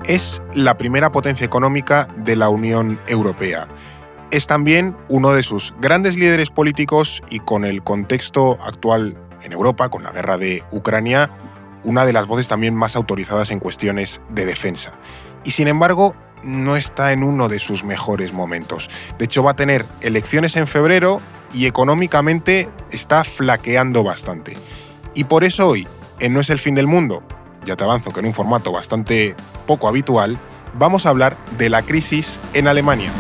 Es la primera potencia económica de la Unión Europea. Es también uno de sus grandes líderes políticos y, con el contexto actual en Europa, con la guerra de Ucrania, una de las voces también más autorizadas en cuestiones de defensa. Y sin embargo, no está en uno de sus mejores momentos. De hecho, va a tener elecciones en febrero y económicamente está flaqueando bastante. Y por eso hoy, en No es el fin del mundo, ya te avanzo que en un formato bastante poco habitual, vamos a hablar de la crisis en Alemania.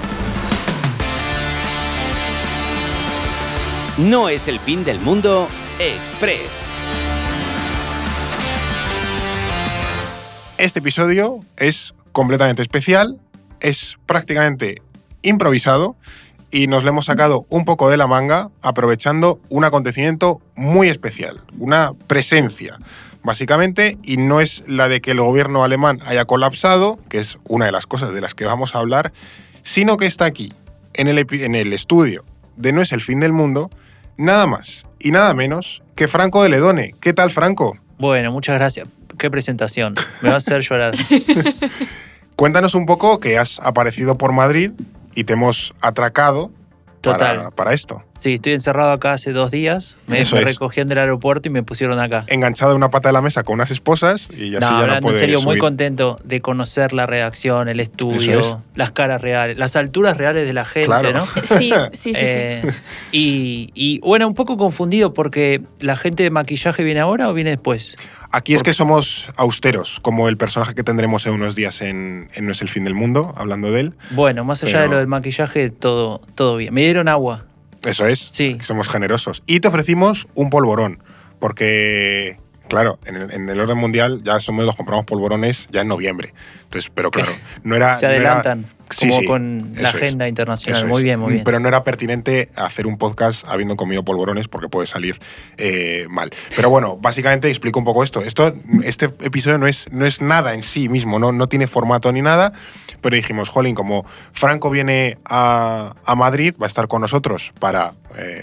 No es el fin del mundo Express. Este episodio es completamente especial, es prácticamente improvisado y nos lo hemos sacado un poco de la manga aprovechando un acontecimiento muy especial, una presencia, básicamente, y no es la de que el gobierno alemán haya colapsado, que es una de las cosas de las que vamos a hablar, sino que está aquí, en el estudio de No es el fin del mundo, nada más y nada menos que Franco de Ledone. ¿Qué tal, Franco? Bueno, muchas gracias. Qué presentación. Me va a hacer llorar. Cuéntanos un poco que has aparecido por Madrid y te hemos atracado para esto. Sí, estoy encerrado acá hace 2 días. Me recogían del aeropuerto y me pusieron acá. Enganchado a una pata de la mesa con unas esposas y así ya no puedes en serio, subir. muy contento de conocer la redacción, el estudio, las caras reales, las alturas reales de la gente, claro, ¿no? Sí. Y bueno, un poco confundido porque ¿la gente de maquillaje viene ahora o viene después? Aquí es que somos austeros, como el personaje que tendremos en unos días en No es el fin del mundo, hablando de él. Bueno, más allá de lo del maquillaje, todo bien. Me dieron agua. Eso es, sí. Somos generosos. Y te ofrecimos un polvorón, porque, claro, en el orden mundial ya nos compramos polvorones ya en noviembre. Entonces, pero claro, no era... Se adelantan. Sí, con la agenda internacional. Muy bien. Pero no era pertinente hacer un podcast habiendo comido polvorones porque puede salir mal. Pero bueno, básicamente explico un poco esto. Este episodio no es nada en sí mismo, no tiene formato ni nada, pero dijimos, jolín, como Franco viene a Madrid, va a estar con nosotros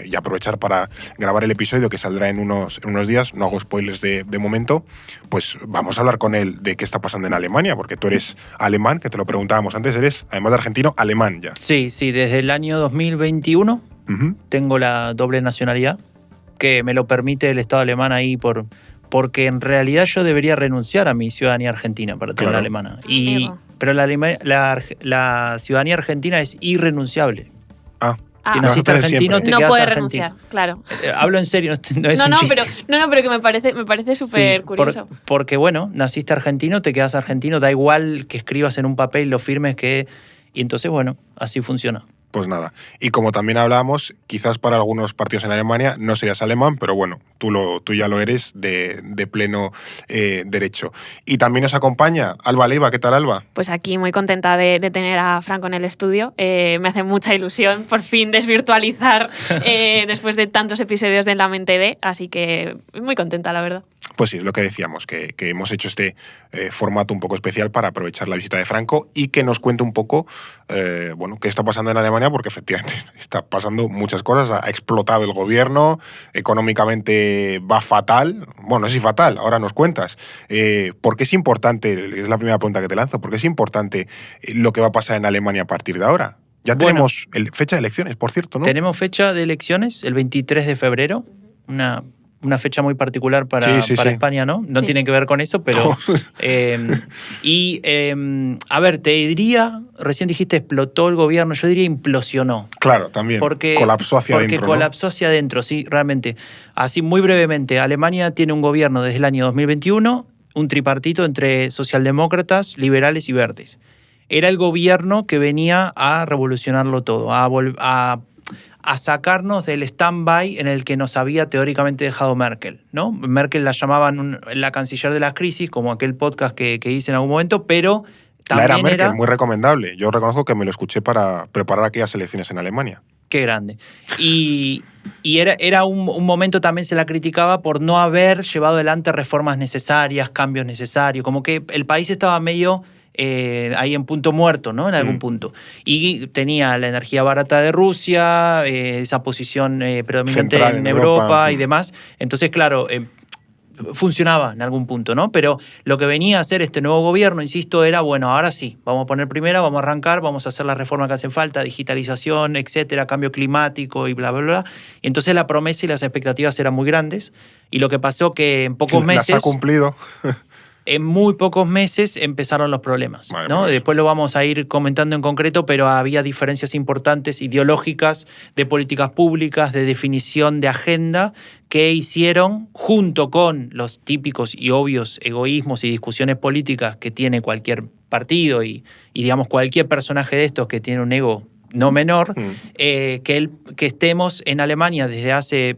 y aprovechar para grabar el episodio que saldrá en unos días, no hago spoilers de momento, pues vamos a hablar con él de qué está pasando en Alemania, porque tú eres alemán, que te lo preguntábamos antes, eres además de argentino, alemán ya. Sí, desde el año 2021 tengo la doble nacionalidad, que me lo permite el Estado alemán ahí porque en realidad yo debería renunciar a mi ciudadanía argentina para tener la alemana. Pero la ciudadanía argentina es irrenunciable. Si naciste argentino, te no quedas puedes argentino. renunciar, claro. Hablo en serio, no es un chiste. pero que me parece súper curioso. Porque bueno, naciste argentino, te quedas argentino, da igual que escribas en un papel, lo firmes y entonces bueno, así funciona. Pues nada. Y como también hablábamos, quizás para algunos partidos en Alemania no serías alemán, pero bueno, tú ya lo eres de pleno derecho. Y también nos acompaña Alba Leiva. ¿Qué tal, Alba? Pues aquí muy contenta de tener a Franco en el estudio. Me hace mucha ilusión por fin desvirtualizar después de tantos episodios de La Mente de, así que muy contenta, la verdad. Pues sí, es lo que decíamos, que hemos hecho este formato un poco especial para aprovechar la visita de Franco y que nos cuente un poco qué está pasando en Alemania, porque efectivamente está pasando muchas cosas. Ha explotado el gobierno, económicamente va fatal. Bueno, no sé si fatal, ahora nos cuentas. ¿Por qué es importante, es la primera pregunta que te lanzo, por qué es importante lo que va a pasar en Alemania a partir de ahora? Ya tenemos fecha de elecciones, por cierto, ¿no? Tenemos fecha de elecciones, el 23 de febrero, una fecha muy particular para España, ¿no? No tiene que ver con eso, pero... a ver, te diría, recién dijiste explotó el gobierno, yo diría implosionó. Claro, también. Colapsó hacia adentro. Porque colapsó hacia adentro, sí, realmente. Así, muy brevemente, Alemania tiene un gobierno desde el año 2021, un tripartito entre socialdemócratas, liberales y verdes. Era el gobierno que venía a revolucionarlo todo, a sacarnos del stand-by en el que nos había teóricamente dejado Merkel, ¿no? Merkel la llamaban la canciller de las crisis, como aquel podcast que hice en algún momento, pero también la era Merkel, muy recomendable. Yo reconozco que me lo escuché para preparar aquellas elecciones en Alemania. Qué grande. Y era un momento, también se la criticaba por no haber llevado adelante reformas necesarias, cambios necesarios, como que el país estaba medio... ahí en punto muerto, ¿no? En algún punto. Y tenía la energía barata de Rusia, esa posición predominante central en Europa y demás. Entonces, claro, funcionaba en algún punto, ¿no? Pero lo que venía a hacer este nuevo gobierno, insisto, era, bueno, ahora sí, vamos a poner primera, vamos a arrancar, vamos a hacer las reformas que hacen falta, digitalización, etcétera, cambio climático y bla, bla, bla. Y entonces la promesa y las expectativas eran muy grandes. Y lo que pasó que en pocos meses... Las ha cumplido. En muy pocos meses empezaron los problemas, Vale, ¿no? pues. Después lo vamos a ir comentando en concreto, pero había diferencias importantes ideológicas, de políticas públicas, de definición de agenda, que hicieron, junto con los típicos y obvios egoísmos y discusiones políticas que tiene cualquier partido y digamos, cualquier personaje de estos que tiene un ego no menor, que estemos en Alemania desde hace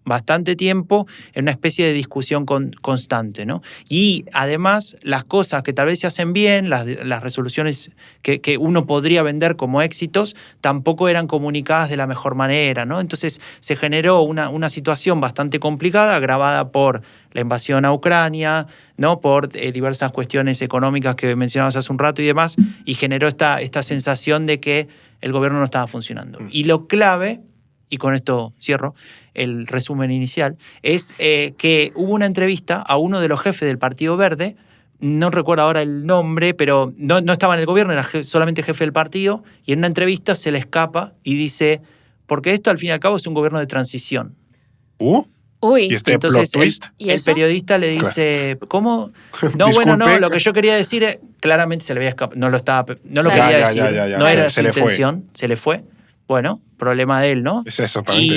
bastante tiempo en una especie de discusión constante, ¿no? Y además las cosas que tal vez se hacen bien, las resoluciones que uno podría vender como éxitos, tampoco eran comunicadas de la mejor manera, ¿no? Entonces se generó una situación bastante complicada, agravada por la invasión a Ucrania, ¿no? Por diversas cuestiones económicas que mencionabas hace un rato y demás, y generó esta sensación de que el gobierno no estaba funcionando. Y lo clave, y con esto cierro el resumen inicial, es que hubo una entrevista a uno de los jefes del Partido Verde, no recuerdo ahora el nombre, pero no estaba en el gobierno, era solamente jefe del partido, y en una entrevista se le escapa y dice, porque esto al fin y al cabo es un gobierno de transición. Uy. Y este Entonces plot twist. el periodista le dice, ¿cómo? No, Disculpe. bueno, no, lo que yo quería decir es, claramente se le había escapado, no lo quería decir, no era su intención, se le fue. Bueno, problema de él, ¿no? Es exactamente.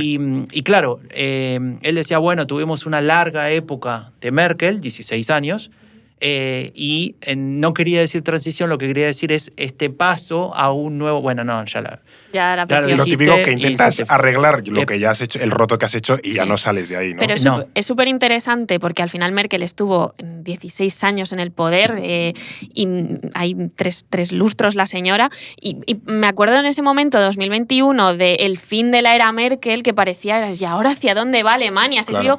Y claro, él decía, bueno, tuvimos una larga época de Merkel, 16 años, y no quería decir transición, lo que quería decir es este paso a un nuevo... Bueno, no, ya la Lo típico que intentas arreglar lo que ya has hecho, el roto que has hecho y ya no sales de ahí, ¿no? Pero es súper interesante porque al final Merkel estuvo 16 años en el poder y hay tres lustros la señora y me acuerdo en ese momento, 2021, del fin de la era Merkel, que parecía, ¿y ahora hacia dónde va Alemania? Claro.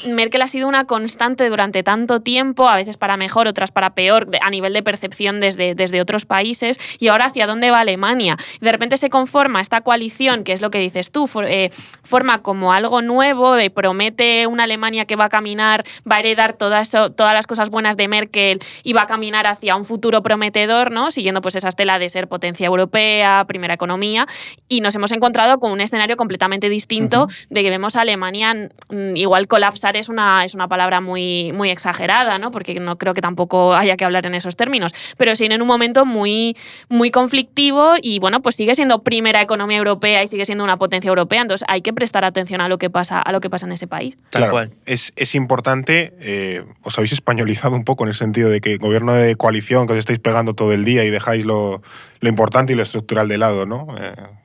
Merkel ha sido una constante durante tanto tiempo, a veces para mejor, otras para peor, a nivel de percepción desde otros países, y ahora ¿hacia dónde va Alemania? De repente se conforma esta coalición, que es lo que dices tú, forma como algo nuevo, promete una Alemania que va a caminar, va a heredar todas las cosas buenas de Merkel y va a caminar hacia un futuro prometedor, ¿no? Siguiendo pues esa estela de ser potencia europea, primera economía, y nos hemos encontrado con un escenario completamente distinto de que vemos a Alemania, igual colapsar es una palabra muy, muy exagerada, ¿no? Porque no creo que tampoco haya que hablar en esos términos, pero sí en un momento muy, muy conflictivo y bueno, pues sigue siendo primera economía europea y sigue siendo una potencia europea, entonces hay que prestar atención a lo que pasa en ese país. Tal cual. Es importante, os habéis españolizado un poco en el sentido de que gobierno de coalición, que os estáis pegando todo el día y dejáis lo importante y lo estructural de lado, ¿no?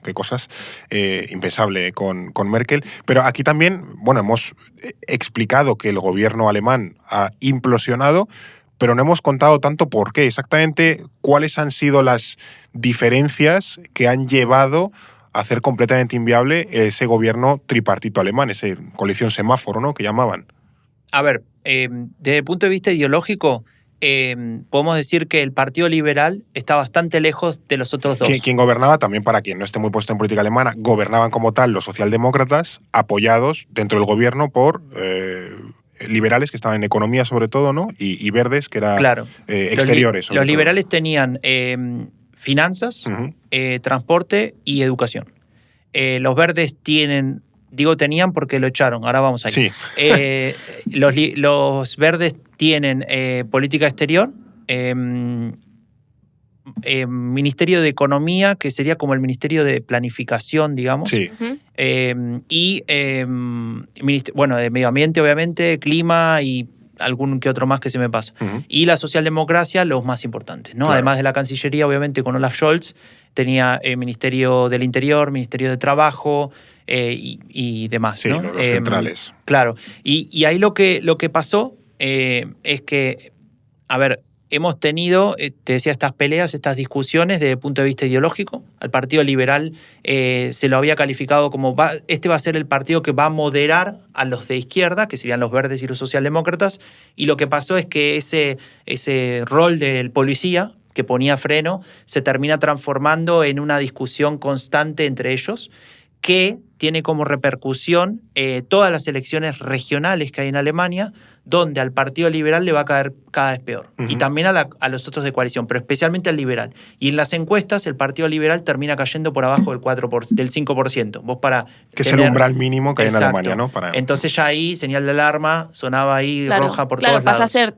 Qué cosas, impensable con Merkel. Pero aquí también, bueno, hemos explicado que el gobierno alemán ha implosionado, pero no hemos contado tanto por qué, exactamente cuáles han sido las diferencias que han llevado a hacer completamente inviable ese gobierno tripartito alemán, esa coalición semáforo, ¿no?, que llamaban. A ver, desde el punto de vista ideológico, podemos decir que el Partido Liberal está bastante lejos de los otros dos. Quien gobernaba, también para quien no esté muy puesto en política alemana, gobernaban como tal los socialdemócratas, apoyados dentro del gobierno por liberales que estaban en economía sobre todo, ¿no? Y verdes que eran exteriores. Los liberales tenían finanzas, transporte y educación. Los verdes tenían porque lo echaron, ahora vamos a ir. Sí. Los verdes tienen política exterior, Ministerio de Economía, que sería como el Ministerio de Planificación, digamos. Sí. Y, de Medio Ambiente, obviamente, Clima y algún que otro más que se me pasa. Y la socialdemocracia, los más importantes, ¿no? Claro. Además de la Cancillería, obviamente, con Olaf Scholz, tenía Ministerio del Interior, Ministerio de Trabajo y demás, sí, ¿no? Los centrales. Claro. Y ahí lo que pasó es que, a ver, hemos tenido, te decía, estas peleas, estas discusiones desde el punto de vista ideológico. Al Partido Liberal se lo había calificado como este va a ser el partido que va a moderar a los de izquierda, que serían los verdes y los socialdemócratas, y lo que pasó es que ese rol del policía que ponía freno se termina transformando en una discusión constante entre ellos que tiene como repercusión todas las elecciones regionales que hay en Alemania, donde al Partido Liberal le va a caer cada vez peor. Y también a los otros de coalición, pero especialmente al liberal. Y en las encuestas el Partido Liberal termina cayendo por abajo del 5%. Vos para que es el umbral mínimo que hay en Alemania, ¿no? Entonces ya ahí, señal de alarma, sonaba ahí roja por todos lados. Claro, pasa a ser,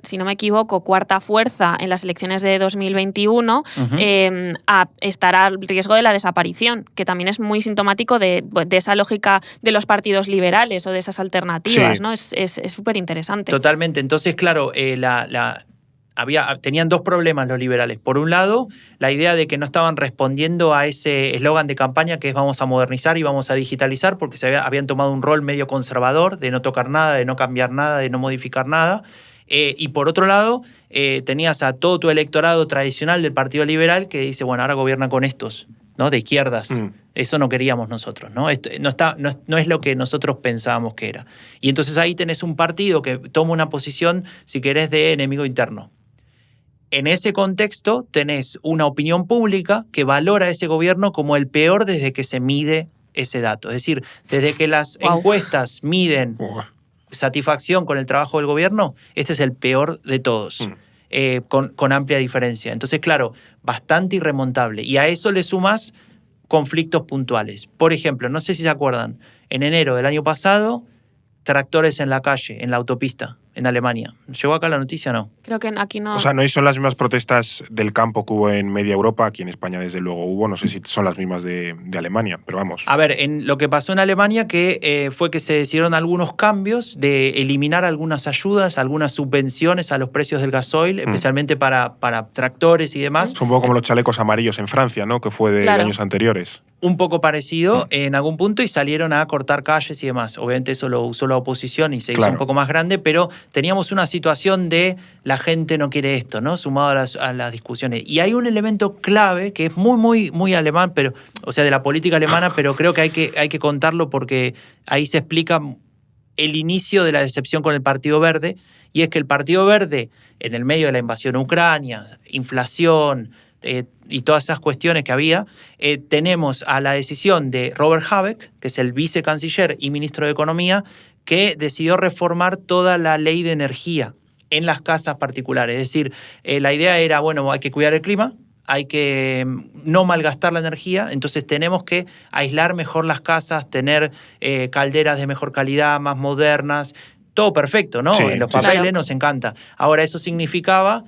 si no me equivoco, cuarta fuerza en las elecciones de 2021, a estar al riesgo de la desaparición, que también es muy sintomático de esa lógica de los partidos liberales o de esas alternativas, ¿no? Es súper interesante. Totalmente. Entonces, claro, tenían dos problemas los liberales. Por un lado, la idea de que no estaban respondiendo a ese eslogan de campaña que es vamos a modernizar y vamos a digitalizar, porque habían tomado un rol medio conservador de no tocar nada, de no cambiar nada, de no modificar nada. Y por otro lado, tenías a todo tu electorado tradicional del Partido Liberal que dice, bueno, ahora gobierna con estos, ¿no? De izquierdas. Eso no queríamos nosotros, ¿no? Esto no es lo que nosotros pensábamos que era. Y entonces ahí tenés un partido que toma una posición, si querés, de enemigo interno. En ese contexto tenés una opinión pública que valora a ese gobierno como el peor desde que se mide ese dato. Es decir, desde que las encuestas miden satisfacción con el trabajo del gobierno, este es el peor de todos. Con amplia diferencia. Entonces, claro, bastante irremontable. Y a eso le sumas conflictos puntuales. Por ejemplo, no sé si se acuerdan, en enero del año pasado, tractores en la calle, en la autopista, en Alemania. ¿Llegó acá la noticia o no? Creo que aquí no. O sea, no son las mismas protestas del campo que hubo en media Europa, aquí en España desde luego hubo, no sé si son las mismas de Alemania, pero vamos. A ver, lo que pasó en Alemania fue que se decidieron algunos cambios de eliminar algunas ayudas, algunas subvenciones a los precios del gasoil, especialmente para tractores y demás. Es un poco como los chalecos amarillos en Francia, ¿no? Que fue de años anteriores. Un poco parecido en algún punto y salieron a cortar calles y demás. Obviamente eso lo usó la oposición y se hizo un poco más grande, pero teníamos una situación de la gente no quiere esto, ¿no? Sumado a las discusiones. Y hay un elemento clave que es muy, muy, muy alemán, pero, o sea, de la política alemana, pero creo que hay que contarlo porque ahí se explica el inicio de la decepción con el Partido Verde, y es que el Partido Verde, en el medio de la invasión a Ucrania, inflación, y todas esas cuestiones que había, tenemos a la decisión de Robert Habeck, que es el vicecanciller y ministro de Economía, que decidió reformar toda la ley de energía en las casas particulares. Es decir, la idea era, bueno, hay que cuidar el clima, hay que no malgastar la energía, entonces tenemos que aislar mejor las casas, tener calderas de mejor calidad, más modernas, todo perfecto, ¿no? Sí, en los papeles nos encanta. Ahora, eso significaba,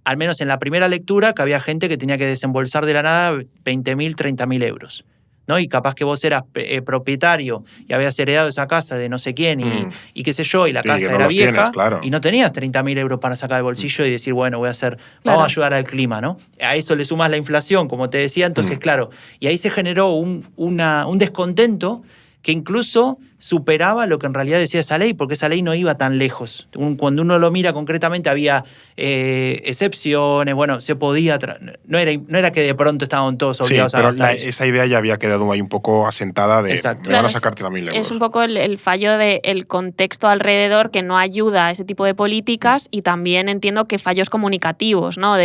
al menos en la primera lectura, que había gente que tenía que desembolsar de la nada 20.000, 30.000 euros, ¿no? Y capaz que vos eras propietario y habías heredado esa casa de no sé quién y qué sé yo, y la casa era vieja, y no tenías 30.000 euros para sacar del bolsillo y decir, bueno, vamos a ayudar al clima, ¿no? A eso le sumas la inflación, como te decía, entonces, claro, y ahí se generó un descontento que incluso superaba lo que en realidad decía esa ley, porque esa ley no iba tan lejos. Cuando uno lo mira concretamente había excepciones, bueno, se podía... No era que de pronto estaban todos obligados a gastar eso. Esa idea ya había quedado ahí un poco asentada de van a sacarte 1.000 euros. Es un poco el fallo del contexto alrededor que no ayuda a ese tipo de políticas, y también entiendo que fallos comunicativos, ¿no?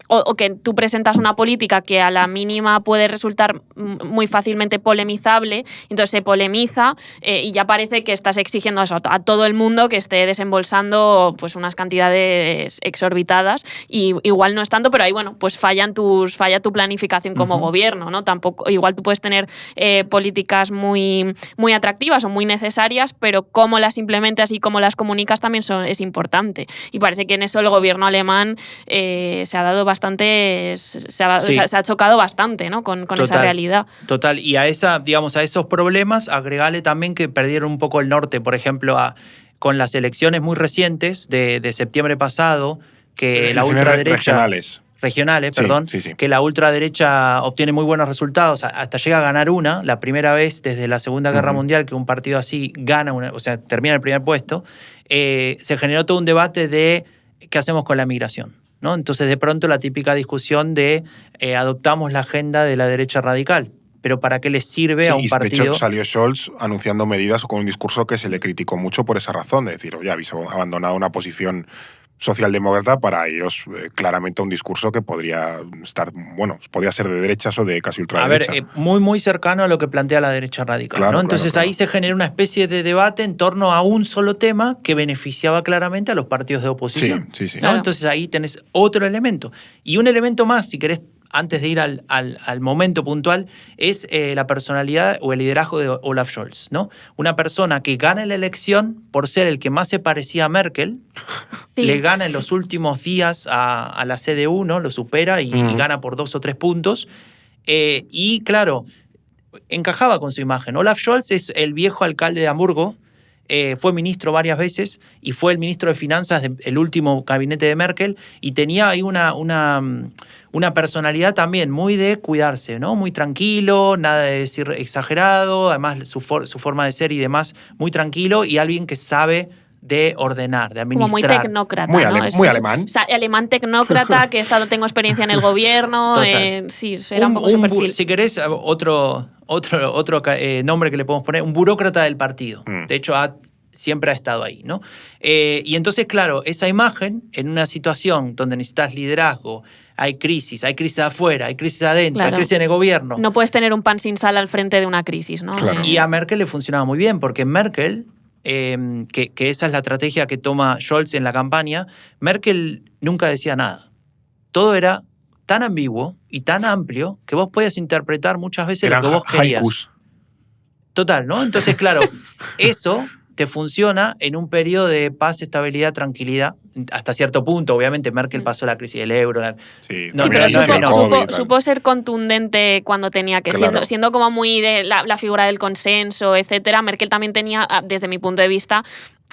O que tú presentas una política que a la mínima puede resultar muy fácilmente polemizable, entonces se polemiza y ya parece que estás exigiendo eso a todo el mundo, que esté desembolsando pues unas cantidades exorbitadas, y igual no es tanto, pero ahí pues falla tu planificación como gobierno, ¿no? Tampoco, igual tú puedes tener políticas muy, muy atractivas o muy necesarias, pero cómo las implementas y cómo las comunicas también es importante. Y parece que en eso el gobierno alemán se ha dado bastante, se ha chocado bastante, ¿no? con esa realidad. Total, y a esos problemas agregarle también que perdieron un poco el norte, por ejemplo, con las elecciones muy recientes de septiembre pasado, que la ultraderecha... Regionales, perdón, sí. Que la ultraderecha obtiene muy buenos resultados, hasta llega a ganar la primera vez desde la Segunda Guerra Mundial que un partido así gana, termina el primer puesto. Se generó todo un debate de qué hacemos con la migración, ¿no? Entonces, de pronto, la típica discusión de adoptamos la agenda de la derecha radical. Pero ¿para qué les sirve a un partido? De hecho, salió Scholz anunciando medidas con un discurso que se le criticó mucho por esa razón, de decir, oye, habéis abandonado una posición socialdemócrata para ellos claramente a un discurso que podría ser de derechas o de casi ultraderecha. A ver, muy cercano a lo que plantea la derecha radical, Claro, ¿no? Entonces claro. ahí se genera una especie de debate en torno a un solo tema que beneficiaba claramente a los partidos de oposición. Sí. ¿no? Claro. Entonces ahí tenés otro elemento. Y un elemento más, si querés, antes de ir al momento puntual, es la personalidad o el liderazgo de Olaf Scholz, ¿no? Una persona que gana la elección por ser el que más se parecía a Merkel, Sí. le gana en los últimos días a la CDU, ¿no? Lo supera y gana por 2 o 3 puntos. Y claro, encajaba con su imagen. Olaf Scholz es el viejo alcalde de Hamburgo, fue ministro varias veces y fue el ministro de Finanzas del último gabinete de Merkel y tenía ahí una personalidad también muy de cuidarse, ¿no? Muy tranquilo, nada de decir exagerado, además su forma de ser y demás muy tranquilo y alguien que sabe de ordenar, de administrar. Como muy tecnócrata, Muy ¿no? muy alemán. O sea, alemán tecnócrata, que tengo experiencia en el gobierno. Total. Sí, era un poco su perfil. Si querés, otro nombre que le podemos poner, un burócrata del partido. De hecho, siempre ha estado ahí, ¿no? Y entonces, claro, esa imagen, en una situación donde necesitas liderazgo, hay crisis afuera, hay crisis adentro, Claro. hay crisis en el gobierno. No puedes tener un pan sin sal al frente de una crisis, ¿no? Claro. Y a Merkel le funcionaba muy bien, porque Merkel, que esa es la estrategia que toma Scholz en la campaña, Merkel nunca decía nada. Todo era tan ambiguo y tan amplio que vos podías interpretar muchas veces Eran lo que vos querías. haikus. Total, ¿no? Entonces, claro, eso te funciona en un periodo de paz, estabilidad, tranquilidad, hasta cierto punto. Obviamente, Merkel pasó la crisis del euro. Sí, No, también pero la no es crisis del menor. COVID y tal. Supo ser contundente cuando tenía que, Claro. siendo como muy de la figura del consenso, etcétera. Merkel también tenía, desde mi punto de vista,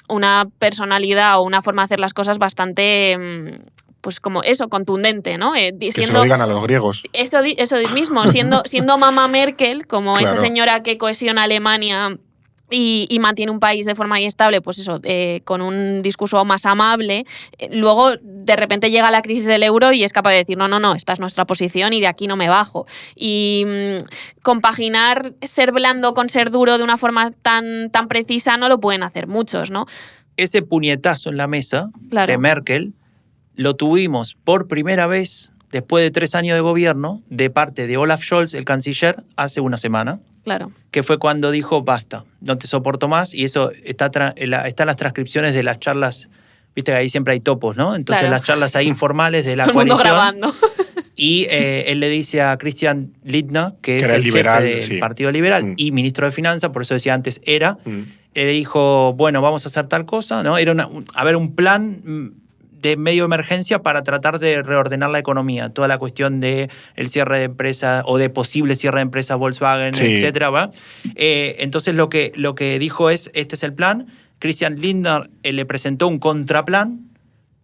una personalidad o una forma de hacer las cosas bastante, pues como eso, contundente, ¿no? Que se lo digan a los griegos. Eso mismo, siendo mamá Merkel, como Claro. esa señora que cohesiona Alemania y mantiene un país de forma inestable, pues eso, con un discurso más amable, luego de repente llega la crisis del euro y es capaz de decir, no, esta es nuestra posición y de aquí no me bajo. Y compaginar ser blando con ser duro de una forma tan precisa no lo pueden hacer muchos, ¿no? Ese puñetazo en la mesa Claro. de Merkel lo tuvimos por primera vez después de 3 años de gobierno de parte de Olaf Scholz, el canciller, hace una semana. Claro. Que fue cuando dijo, basta, no te soporto más, y eso está en las transcripciones de las charlas, viste que ahí siempre hay topos, ¿no? Entonces Claro. las charlas ahí informales de la Todo el mundo coalición. grabando. Y él le dice a Christian Lindner, que es era el liberal, jefe del sí. Partido Liberal y ministro de Finanzas, por eso decía antes era, le dijo, bueno, vamos a hacer tal cosa, ¿no? Era un plan de medio emergencia para tratar de reordenar la economía, toda la cuestión de el cierre de empresas o de posible cierre de empresas Volkswagen, Sí. etcétera, ¿va? Entonces lo que dijo es, este es el plan. Christian Lindner le presentó un contraplan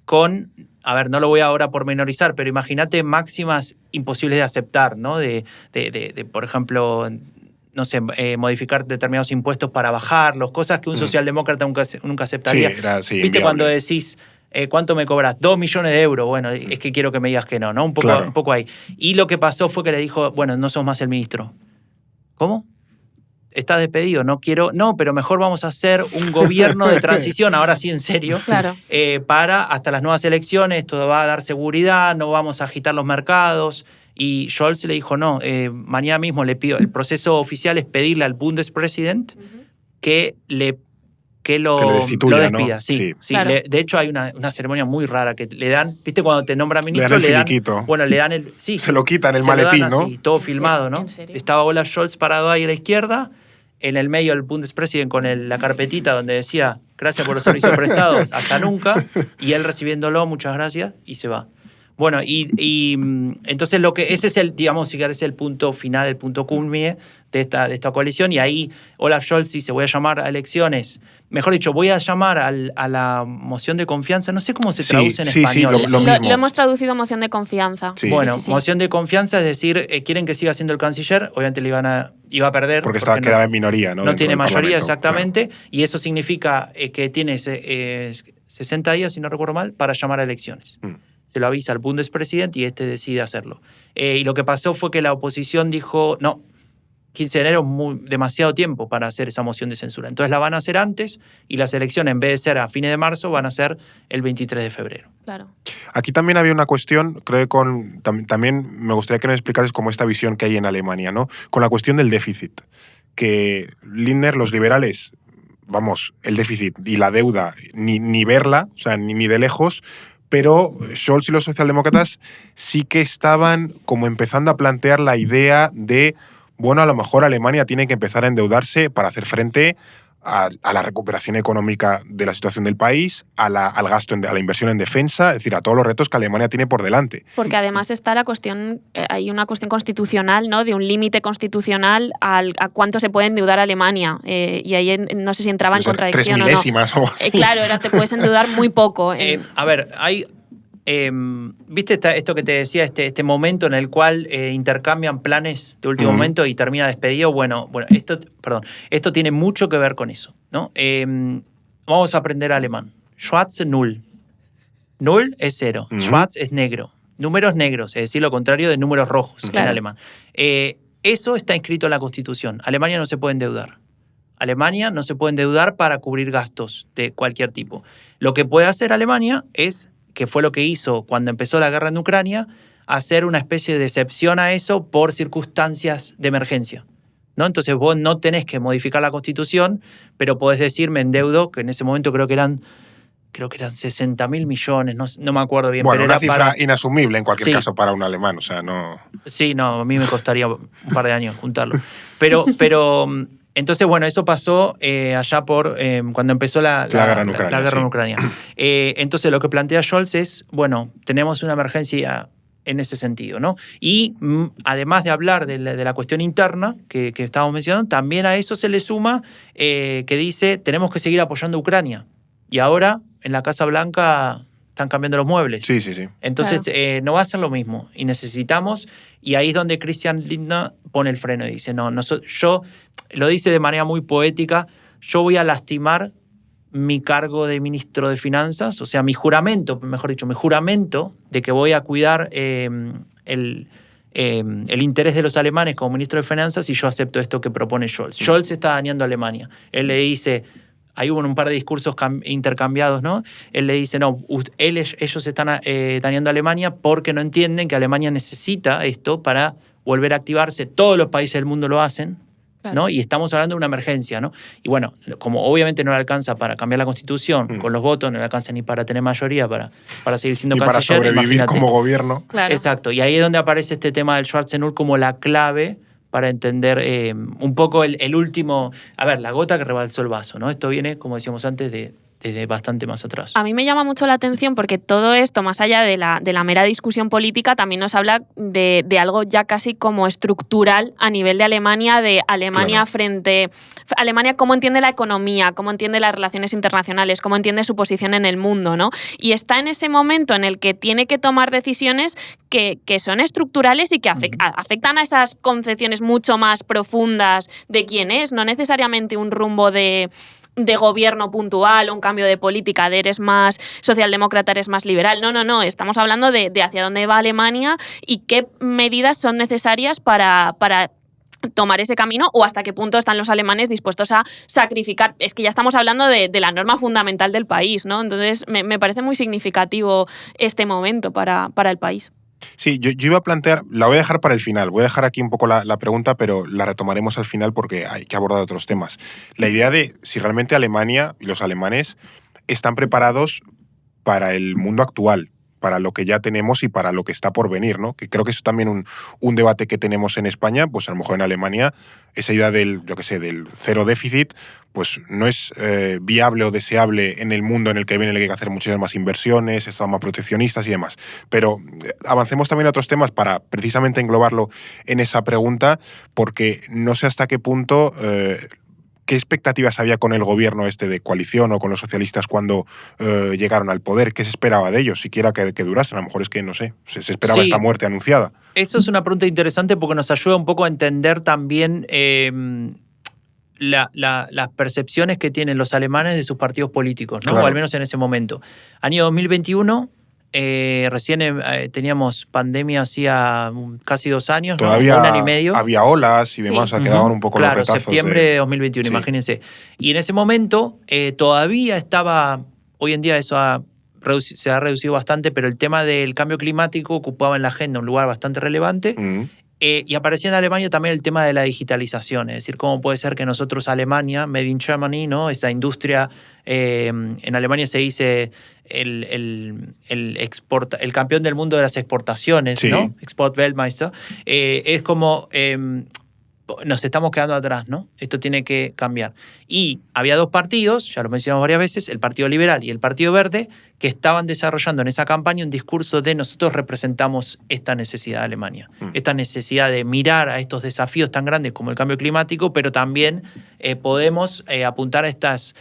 con, a ver, no lo voy ahora a pormenorizar, pero imagínate máximas imposibles de aceptar, ¿no? De por ejemplo, no sé, modificar determinados impuestos para bajarlos, cosas que un socialdemócrata nunca aceptaría. Sí, era así, ¿Viste inviable. cuando decís, ¿cuánto me cobras? 2 millones de euros. Bueno, es que quiero que me digas que no, ¿no? Un poco ahí. Y lo que pasó fue que le dijo, bueno, no sos más el ministro. ¿Cómo? Estás despedido, no quiero... No, pero mejor vamos a hacer un gobierno de transición, ahora sí en serio, Claro. para hasta las nuevas elecciones, todo va a dar seguridad, no vamos a agitar los mercados. Y Scholz le dijo, no, mañana mismo le pido, el proceso oficial es pedirle al Bundespräsident que lo destituya, despida. ¿no? Sí. Claro. De hecho, hay una ceremonia muy rara que le dan, ¿viste? Cuando te nombran Le ministro, dan el finiquito. Bueno, le dan el... Sí, Se lo quitan el se lo dan maletín, ¿no? así, todo ¿En filmado, serio? ¿no? ¿En serio? Estaba Olaf Scholz parado ahí a la izquierda, en el medio el Bundespräsident con la carpetita donde decía, gracias por los servicios prestados, hasta nunca, y él recibiéndolo, muchas gracias, y se va. Bueno, y entonces ese es el, digamos, si querés, el punto final, el punto culmine de esta coalición, y ahí Olaf Scholz dice, voy a llamar a elecciones, mejor dicho, voy a llamar a la moción de confianza, no sé cómo se traduce en español. lo mismo. Lo hemos traducido moción de confianza. Sí. Bueno, Sí. moción de confianza, es decir, quieren que siga siendo el canciller, obviamente iba a perder. Porque no- quedaba en minoría, ¿no? No Dentro tiene del mayoría, Parlamento, exactamente, y eso significa que tiene 60 días, si no recuerdo mal, para llamar a elecciones. Se lo avisa al Bundespräsident y este decide hacerlo. Y lo que pasó fue que la oposición dijo, no, 15 de enero es demasiado tiempo para hacer esa moción de censura. Entonces la van a hacer antes y las elecciones, en vez de ser a fines de marzo, van a ser el 23 de febrero. Claro. Aquí también había una cuestión, creo que también me gustaría que nos explicases como esta visión que hay en Alemania, ¿no? Con la cuestión del déficit. Que Lindner, los liberales, vamos, el déficit y la deuda, ni verla, o sea, ni de lejos, pero Scholz y los socialdemócratas sí que estaban como empezando a plantear la idea de, bueno, a lo mejor Alemania tiene que empezar a endeudarse para hacer frente a la recuperación económica de la situación del país, al gasto, a la inversión en defensa, es decir, a todos los retos que Alemania tiene por delante. Porque además está la cuestión, hay una cuestión constitucional, ¿no? De un límite constitucional a cuánto se puede endeudar Alemania. Y ahí no sé si entraba en contradicción 3 milésimas o algo así. Claro, te puedes endeudar muy poco. A ver, hay... ¿Viste esto que te decía, este momento en el cual intercambian planes de último momento y termina despedido? Bueno, esto tiene mucho que ver con eso, ¿no? Vamos a aprender alemán. Schwarz null. Null es 0. Schwarz es negro. Números negros, es decir, lo contrario de números rojos en alemán. Eso está inscrito en la Constitución. Alemania no se puede endeudar. Alemania no se puede endeudar para cubrir gastos de cualquier tipo. Lo que puede hacer Alemania es, que fue lo que hizo cuando empezó la guerra en Ucrania, hacer una especie de excepción a eso por circunstancias de emergencia, ¿no? Entonces vos no tenés que modificar la Constitución, pero podés decir, me endeudo, que en ese momento creo que eran 60.000 millones, no me acuerdo bien. Bueno, pero una cifra inasumible en cualquier Sí. caso para un alemán, o sea, no... Sí, no, a mí me costaría un par de años juntarlo. Pero entonces, bueno, eso pasó allá por cuando empezó la guerra en Ucrania. Entonces, lo que plantea Scholz es, bueno, tenemos una emergencia en ese sentido, ¿no? Y además de hablar de la cuestión interna que estábamos mencionando, también a eso se le suma que dice, tenemos que seguir apoyando a Ucrania. Y ahora, en la Casa Blanca, están cambiando los muebles. Sí. Entonces, no va a ser lo mismo. Y necesitamos... Y ahí es donde Christian Lindner pone el freno y dice, yo, lo dice de manera muy poética, yo voy a lastimar mi cargo de ministro de Finanzas, o sea, mi juramento de que voy a cuidar el interés de los alemanes como ministro de Finanzas si yo acepto esto que propone Scholz. Scholz está dañando a Alemania. Él le dice... Ahí hubo un par de discursos intercambiados, ¿no? Él le dice, no, ellos están dañando a Alemania porque no entienden que Alemania necesita esto para volver a activarse. Todos los países del mundo lo hacen, ¿no? Claro. Y estamos hablando de una emergencia, ¿no? Y bueno, como obviamente no le alcanza para cambiar la Constitución, con los votos no le alcanza ni para tener mayoría, para seguir siendo canciller. Y para sobrevivir imagínate. Como gobierno. Claro. Exacto. Y ahí es donde aparece este tema del Schwarz null como la clave para entender un poco el último... A ver, la gota que rebalsó el vaso, ¿no? Esto viene, como decíamos antes, desde bastante más atrás. A mí me llama mucho la atención porque todo esto, más allá de la mera discusión política, también nos habla de algo ya casi como estructural a nivel de Alemania Alemania cómo entiende la economía, cómo entiende las relaciones internacionales, cómo entiende su posición en el mundo, ¿no? Y está en ese momento en el que tiene que tomar decisiones que son estructurales y que afectan a esas concepciones mucho más profundas de quién es, no necesariamente un rumbo de gobierno puntual o un cambio de política, de eres más socialdemócrata, eres más liberal. No. Estamos hablando de hacia dónde va Alemania y qué medidas son necesarias para tomar ese camino o hasta qué punto están los alemanes dispuestos a sacrificar. Es que ya estamos hablando de la norma fundamental del país, ¿no? Entonces me parece muy significativo este momento para el país. Sí, yo iba a plantear, la voy a dejar para el final, voy a dejar aquí un poco la pregunta, pero la retomaremos al final porque hay que abordar otros temas. La idea de si realmente Alemania y los alemanes están preparados para el mundo actual, para lo que ya tenemos y para lo que está por venir, ¿no? Que creo que eso es también un debate que tenemos en España, pues a lo mejor en Alemania esa idea del cero déficit, pues no es viable o deseable en el mundo en el que viene, en el que hay que hacer muchas más inversiones, estados más proteccionistas y demás. Pero avancemos también a otros temas para precisamente englobarlo en esa pregunta, porque no sé hasta qué punto... ¿Qué expectativas había con el gobierno de coalición o con los socialistas cuando llegaron al poder? ¿Qué se esperaba de ellos? Siquiera que durasen. A lo mejor es que, no sé, se esperaba esta muerte anunciada. Eso es una pregunta interesante porque nos ayuda un poco a entender también las percepciones que tienen los alemanes de sus partidos políticos, ¿no? Claro. O al menos en ese momento. Año 2021, recién teníamos pandemia hacía casi 2 años, Todavía ¿no? 1 año y medio. había olas y demás, Sí. o sea, quedaban un poco Claro, los retazos septiembre de 2021, Sí. imagínense. Y en ese momento todavía estaba, hoy en día eso se ha reducido bastante, pero el tema del cambio climático ocupaba en la agenda un lugar bastante relevante. Y aparecía en Alemania también el tema de la digitalización, es decir, cómo puede ser que nosotros, Alemania, Made in Germany, ¿no? Esa industria, en Alemania se dice el campeón del mundo de las exportaciones, Sí. ¿no? Exportweltmeister. Es como nos estamos quedando atrás, ¿no? Esto tiene que cambiar. Y había 2 partidos, ya lo mencionamos varias veces, el Partido Liberal y el Partido Verde, que estaban desarrollando en esa campaña un discurso de nosotros representamos esta necesidad de Alemania, esta necesidad de mirar a estos desafíos tan grandes como el cambio climático, pero también podemos apuntar a estas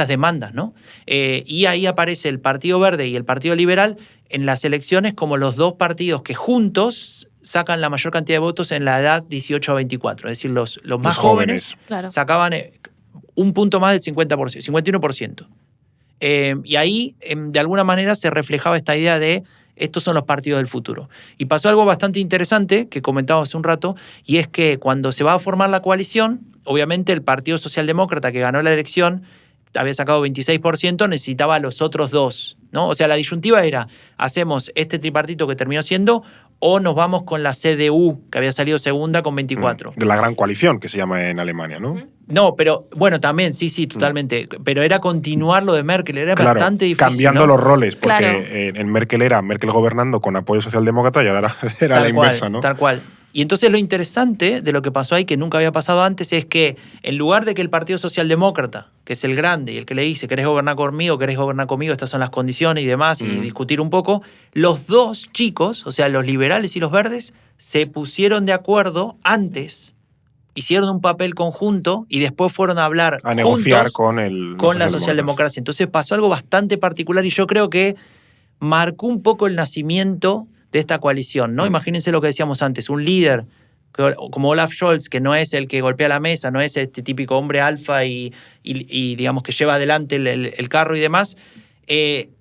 demandas, ¿no? Y ahí aparece el Partido Verde y el Partido Liberal en las elecciones como los 2 partidos que juntos sacan la mayor cantidad de votos en la edad 18 a 24. Es decir, los más jóvenes Claro. sacaban un punto más del 50%, 51%. Y ahí, de alguna manera, se reflejaba esta idea de estos son los partidos del futuro. Y pasó algo bastante interesante que comentaba hace un rato, y es que cuando se va a formar la coalición, obviamente el Partido Socialdemócrata que ganó la elección había sacado 26%, necesitaba a los otros 2, ¿no? O sea, la disyuntiva era, hacemos este tripartito que terminó siendo o nos vamos con la CDU, que había salido segunda con 24. De la gran coalición, que se llama en Alemania, ¿no? No, pero bueno, también, sí, totalmente. Pero era continuar lo de Merkel, era Claro, bastante difícil, cambiando ¿no? los roles, porque Claro. en Merkel era Merkel gobernando con apoyo socialdemócrata y ahora era Tal la cual, inversa, ¿no? Tal cual. Y entonces lo interesante de lo que pasó ahí, que nunca había pasado antes, es que en lugar de que el Partido Socialdemócrata, que es el grande y el que le dice, ¿querés gobernar conmigo? ¿Querés gobernar conmigo? Estas son las condiciones y demás, y discutir un poco, los 2 chicos, o sea, los liberales y los verdes, se pusieron de acuerdo antes, hicieron un papel conjunto y después fueron a hablar A negociar juntos con la socialdemocracia. Entonces pasó algo bastante particular y yo creo que marcó un poco el nacimiento de esta coalición, ¿no? Imagínense lo que decíamos antes, un líder como Olaf Scholz, que no es el que golpea la mesa, no es este típico hombre alfa y digamos que lleva adelante el carro y demás,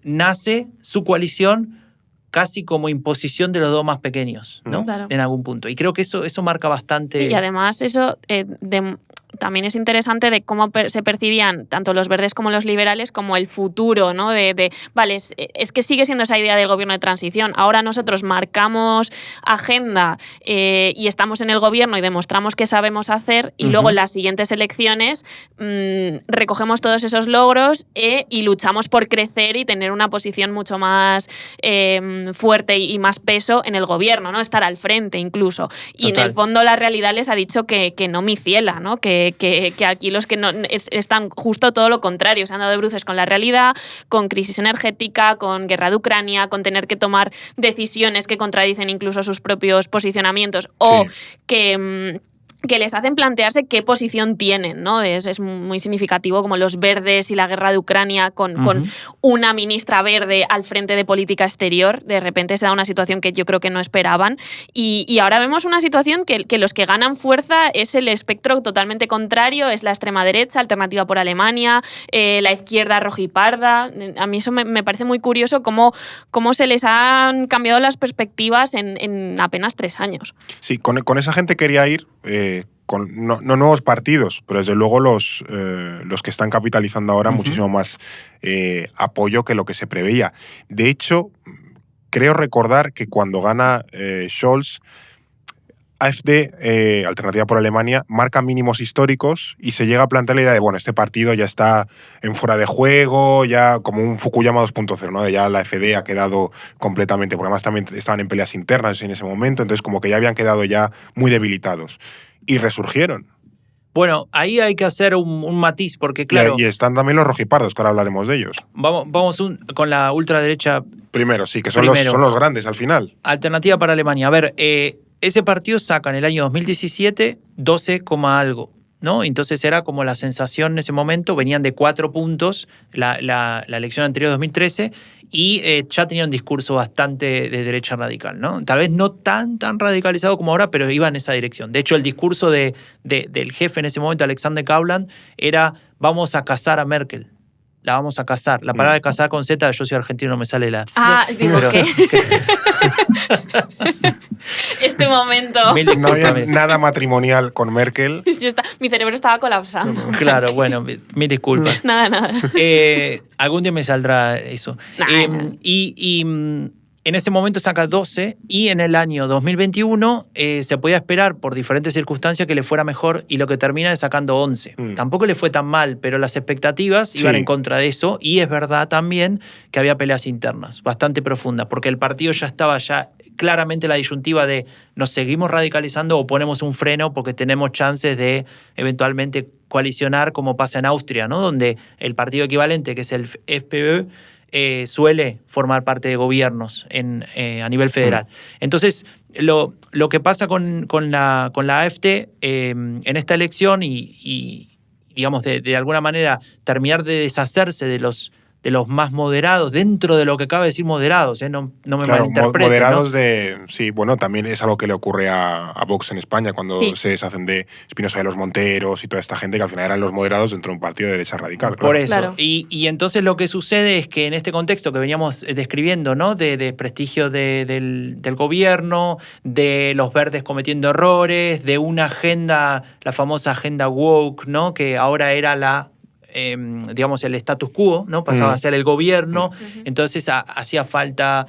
nace su coalición casi como imposición de los 2 más pequeños, ¿no? Claro. En algún punto. Y creo que eso marca bastante... Y además eso también es interesante de cómo se percibían tanto los verdes como los liberales como el futuro, ¿no? Vale, es que sigue siendo esa idea del gobierno de transición. Ahora nosotros marcamos agenda y estamos en el gobierno y demostramos que sabemos hacer y luego en las siguientes elecciones recogemos todos esos logros y luchamos por crecer y tener una posición mucho más fuerte y más peso en el gobierno, ¿no? Estar al frente incluso. Y Total. en el fondo la realidad les ha dicho que no mi ciela, ¿no? Que aquí los que no están justo todo lo contrario, se han dado de bruces con la realidad, con crisis energética, con guerra de Ucrania, con tener que tomar decisiones que contradicen incluso sus propios posicionamientos o que les hacen plantearse qué posición tienen, ¿no? Es muy significativo como los verdes y la guerra de Ucrania con una ministra verde al frente de política exterior. De repente se da una situación que yo creo que no esperaban. Y ahora vemos una situación que los que ganan fuerza es el espectro totalmente contrario, es la extrema derecha, Alternativa por Alemania, la izquierda rojiparda. A mí eso me parece muy curioso cómo se les han cambiado las perspectivas en apenas 3 años. Sí, con esa gente quería ir, con no nuevos partidos, pero desde luego los que están capitalizando ahora muchísimo más apoyo que lo que se preveía. De hecho, creo recordar que cuando gana Scholz, AfD, Alternativa por Alemania, marca mínimos históricos y se llega a plantear la idea de, bueno, este partido ya está en fuera de juego, ya como un Fukuyama 2.0, ¿no? De ya la AfD ha quedado completamente, porque además también estaban en peleas internas en ese momento, entonces como que ya habían quedado ya muy debilitados. Y resurgieron. Bueno, ahí hay que hacer un matiz, porque claro... Y están también los rojipardos, que ahora hablaremos de ellos. Vamos con la ultraderecha. Primero, sí, que son los grandes al final. Alternativa para Alemania. A ver, ese partido saca en el año 2017 12, algo, ¿no? Entonces era como la sensación en ese momento, venían de 4 puntos la elección anterior 2013 y ya tenía un discurso bastante de derecha radical, ¿no? Tal vez no tan radicalizado como ahora, pero iba en esa dirección. De hecho, el discurso del jefe en ese momento, Alexander Gauland, era vamos a cazar a Merkel. la vamos a casar. La palabra de casar con Z, yo soy argentino, no me sale la... Digo, pero- ¿qué? Este momento. No había nada matrimonial con Merkel. Mi cerebro estaba colapsando. Claro, bueno, mil disculpas. Nada. Algún día me saldrá eso. Nah. En ese momento saca 12 y en el año 2021 se podía esperar por diferentes circunstancias que le fuera mejor y lo que termina es sacando 11. Tampoco le fue tan mal, pero las expectativas iban en contra de eso y es verdad también que había peleas internas bastante profundas porque el partido ya estaba claramente la disyuntiva de nos seguimos radicalizando o ponemos un freno porque tenemos chances de eventualmente coalicionar como pasa en Austria, ¿no? Donde el partido equivalente, que es el FPÖ, suele formar parte de gobiernos a nivel federal. Entonces, lo que pasa con la AfD en esta elección y digamos, de alguna manera terminar de deshacerse de los más moderados, dentro de lo que cabe decir moderados, no me malinterpreten. Moderados, ¿no? sí, bueno, también es algo que le ocurre a Vox en España cuando se deshacen de Espinosa de los Monteros y toda esta gente que al final eran los moderados dentro de un partido de derecha radical. Por eso. Claro. Y entonces lo que sucede es que en este contexto que veníamos describiendo, ¿no? de prestigio del gobierno, de los verdes cometiendo errores, de una agenda, la famosa agenda woke, ¿no? Que ahora era digamos, el status quo, ¿no? Pasaba a ser el gobierno, entonces hacía falta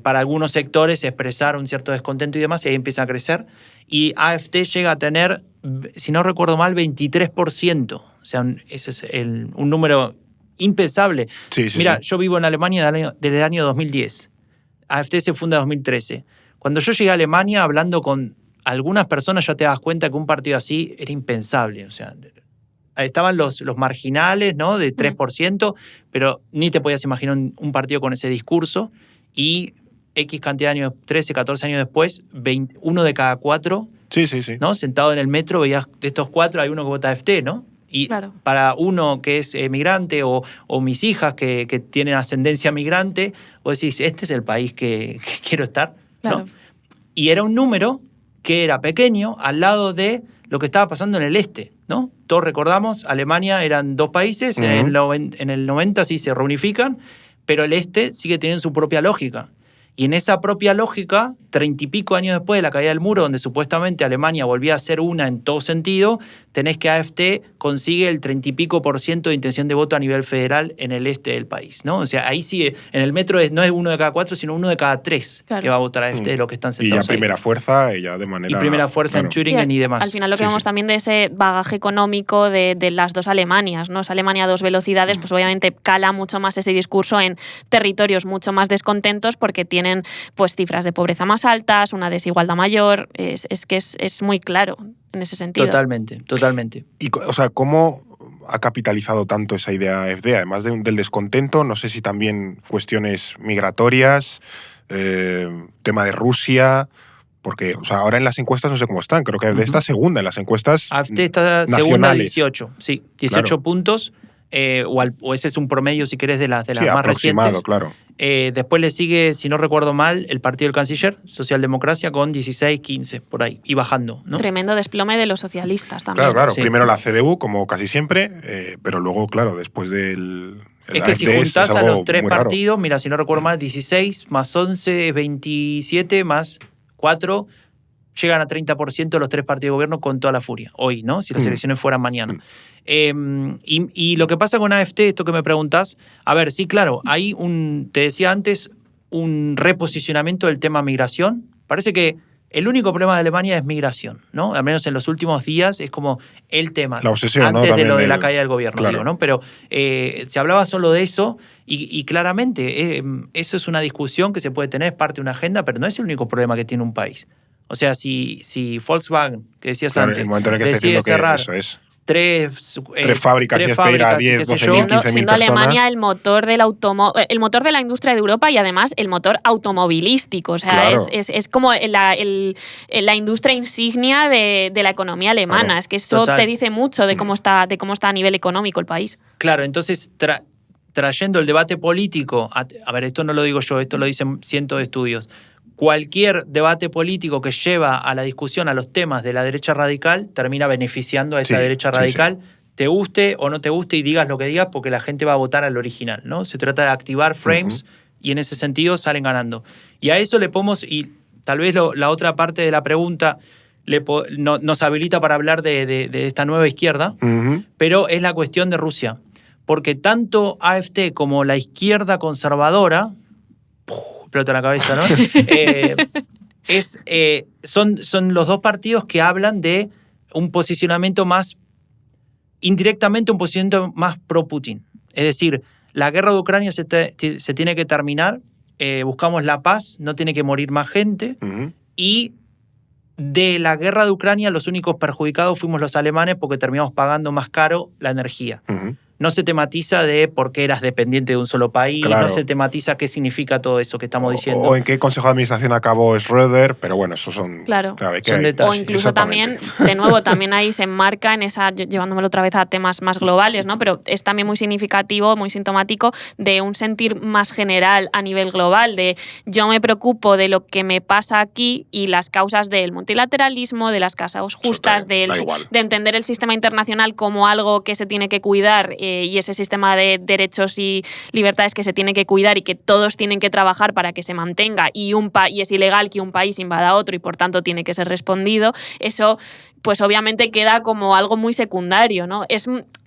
para algunos sectores expresar un cierto descontento y demás, y ahí empieza a crecer. Y AfD llega a tener, si no recuerdo mal, 23%. O sea, ese es un número impensable. Sí, Mira, sí. yo vivo en Alemania desde el año 2010. AfD se funda en 2013. Cuando yo llegué a Alemania, hablando con algunas personas, ya te das cuenta que un partido así era impensable. O sea, estaban los marginales, ¿no? De 3%, pero ni te podías imaginar un partido con ese discurso. Y X cantidad de años, 13, 14 años después, uno de cada 4, Sí. ¿no? Sentado en el metro, veías de estos 4 hay uno que vota AfD, ¿no? Y para uno que es migrante o mis hijas que tienen ascendencia migrante, vos decís, este es el país que quiero estar, ¿no? Claro. Y era un número que era pequeño al lado de lo que estaba pasando en el este, ¿no? Todos recordamos, Alemania eran 2 países, en el 90 sí se reunifican, pero el este sigue teniendo su propia lógica. Y en esa propia lógica, 30 y pico años después de la caída del muro, donde supuestamente Alemania volvía a ser una en todo sentido, tenés que AfD consigue el 30 y pico % de intención de voto a nivel federal en el este del país, ¿no? O sea, ahí sí, en el metro no es uno de cada 4, sino uno de cada 3 que va a votar a AfD de los que están Y sentados ya primera ahí. fuerza, y ya de manera... Y primera fuerza en Thüringen y demás. Al final lo que vemos también de ese bagaje económico de las dos Alemanias, ¿no? Esa Alemania a 2 velocidades, pues obviamente cala mucho más ese discurso en territorios mucho más descontentos porque tienen pues cifras de pobreza más altas, una desigualdad mayor, es que es muy claro en ese sentido. Totalmente. Y, o sea, ¿cómo ha capitalizado tanto esa idea AfD? Además del descontento, no sé si también cuestiones migratorias, tema de Rusia... Porque, o sea, ahora en las encuestas no sé cómo están. Creo que AfD está segunda en las encuestas AfD está nacionales. segunda a 18, sí. 18 Claro. puntos. O ese es un promedio, si querés, de las más aproximado, recientes. claro. Después le sigue, si no recuerdo mal, el partido del canciller, Socialdemocracia, con 16, 15, por ahí, y bajando, ¿no? Tremendo desplome de los socialistas también. Claro. Sí. Primero la CDU, como casi siempre, pero luego, claro, después del... Es que si AfD juntás es a algo los 3 muy raro. partidos, mira, si no recuerdo mal, 16 más 11 es 27 más 4, llegan a 30% los 3 partidos de gobierno con toda la furia. Hoy, ¿no? Si las elecciones fueran mañana. Y lo que pasa con AfD, esto que me preguntás, a ver, sí, claro, hay te decía antes, un reposicionamiento del tema migración. Parece que el único problema de Alemania es migración, ¿no? Al menos en los últimos días es como el tema. La obsesión, antes ¿no? de También lo de la caída del gobierno, claro. digo, ¿no? Pero se hablaba solo de eso y claramente eso es una discusión que se puede tener, es parte de una agenda, pero no es el único problema que tiene un país. O sea, si Volkswagen, que decías Claro, antes, en el momento en el que esté decide diciendo que cerrar eso es... 3 fábricas y despedir a 10, 12.000, 15.000 siendo Alemania personas. el motor el motor de la industria de Europa y además el motor automovilístico. O sea, Claro. es como la industria insignia de la economía alemana. Claro. Es que eso Total. te dice mucho de cómo está a nivel económico el país. Claro, entonces trayendo el debate político, a ver, esto no lo digo yo, esto lo dicen cientos de estudios. Cualquier debate político que lleva a la discusión a los temas de la derecha radical termina beneficiando a esa derecha radical te guste o no te guste y digas lo que digas porque la gente va a votar al original, ¿no? Se trata de activar frames y en ese sentido salen ganando. Y a eso le podemos, y tal vez la otra parte de la pregunta nos habilita para hablar de esta nueva izquierda, pero es la cuestión de Rusia. Porque tanto AfD como la izquierda conservadora, explota la cabeza, ¿no? Son los dos partidos que hablan de un posicionamiento más, indirectamente un posicionamiento más pro-Putin. Es decir, la guerra de Ucrania se tiene que terminar, buscamos la paz, no tiene que morir más gente, y de la guerra de Ucrania los únicos perjudicados fuimos los alemanes porque terminamos pagando más caro la energía. No se tematiza de por qué eras dependiente de un solo país, no se tematiza qué significa todo eso que estamos diciendo. O en qué consejo de administración acabó Schröder, pero bueno, esos son... Claro, son detalles. O incluso también, de nuevo, también ahí se enmarca en esa, llevándomelo otra vez a temas más globales, ¿no? Pero es también muy significativo, muy sintomático de un sentir más general a nivel global, de yo me preocupo de lo que me pasa aquí y las causas del multilateralismo, de las causas justas, de entender el sistema internacional como algo que se tiene que cuidar y ese sistema de derechos y libertades que se tiene que cuidar y que todos tienen que trabajar para que se mantenga y es ilegal que un país invada a otro y por tanto tiene que ser respondido, eso pues obviamente queda como algo muy secundario, ¿no?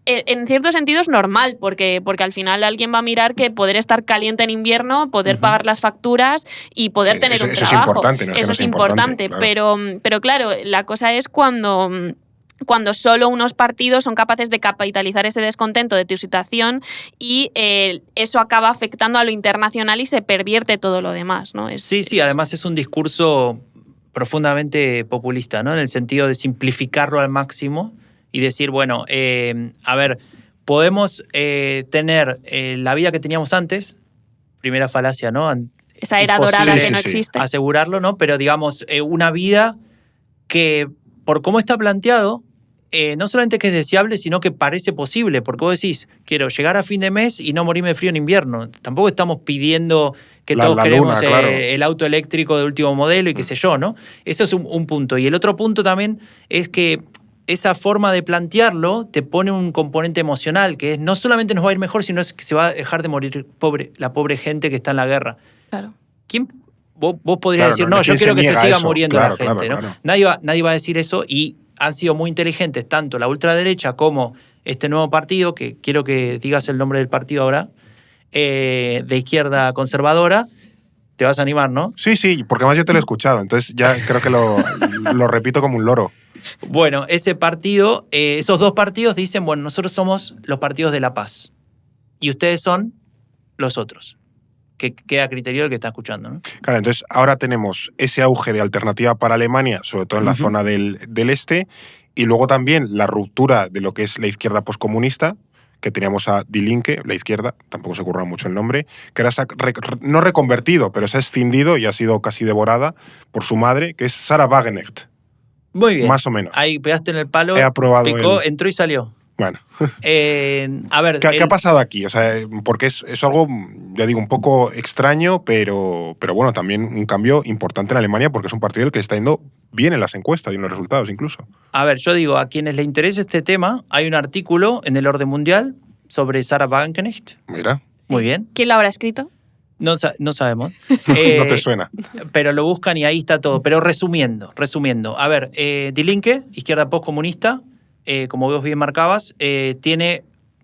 En cierto sentido es normal, porque al final alguien va a mirar que poder estar caliente en invierno, poder pagar las facturas y poder tener un trabajo. Eso es importante, ¿no? Eso es importante, claro. Pero claro, la cosa es cuando solo unos partidos son capaces de capitalizar ese descontento de tu situación y eso acaba afectando a lo internacional y se pervierte todo lo demás, ¿no? Sí, además es un discurso profundamente populista, ¿no? En el sentido de simplificarlo al máximo y decir, bueno, a ver, podemos tener la vida que teníamos antes, primera falacia, ¿no? Esa era dorada que no existe. Asegurarlo, ¿no? Pero digamos, una vida que, por cómo está planteado, no solamente que es deseable, sino que parece posible, porque vos decís, quiero llegar a fin de mes y no morirme de frío en invierno. Tampoco estamos pidiendo que todos queremos el auto eléctrico de último modelo y qué sé yo, ¿no? Eso es un punto. Y el otro punto también es que esa forma de plantearlo te pone un componente emocional, que es no solamente nos va a ir mejor, sino es que se va a dejar de morir la pobre gente que está en la guerra. Claro. Vos podrías decir, no, yo quiero que se siga muriendo la gente, ¿no? Claro. Nadie va a decir eso y han sido muy inteligentes tanto la ultraderecha como este nuevo partido, que quiero que digas el nombre del partido ahora, de izquierda conservadora. Te vas a animar, ¿no? Sí, porque además yo te lo he escuchado, entonces ya creo que lo repito como un loro. Bueno, ese partido, esos dos partidos dicen, bueno, nosotros somos los partidos de la paz y ustedes son los otros. Que queda a criterio del que está escuchando, ¿no? Claro, entonces ahora tenemos ese auge de alternativa para Alemania, sobre todo en la zona del este, y luego también la ruptura de lo que es la izquierda poscomunista, que teníamos a Die Linke, la izquierda, tampoco se ocurra mucho el nombre, que era no reconvertido, pero se ha escindido y ha sido casi devorada por su madre, que es Sarah Wagenknecht. Muy bien. Más o menos. Ahí pegaste en el palo, he aprobado picó, entró y salió. Bueno. A ver, ¿Qué ha pasado aquí? O sea, porque es algo, ya digo, un poco extraño, pero bueno, también un cambio importante en Alemania porque es un partido que está yendo bien en las encuestas y en los resultados incluso. A ver, yo digo, a quienes les interese este tema, hay un artículo en el Orden Mundial sobre Sarah Wagenknecht. Mira. Muy bien. ¿Quién lo habrá escrito? No sabemos. No te suena. Pero lo buscan y ahí está todo. Pero resumiendo. A ver, Die Linke, izquierda postcomunista, como vos bien marcabas, tiene,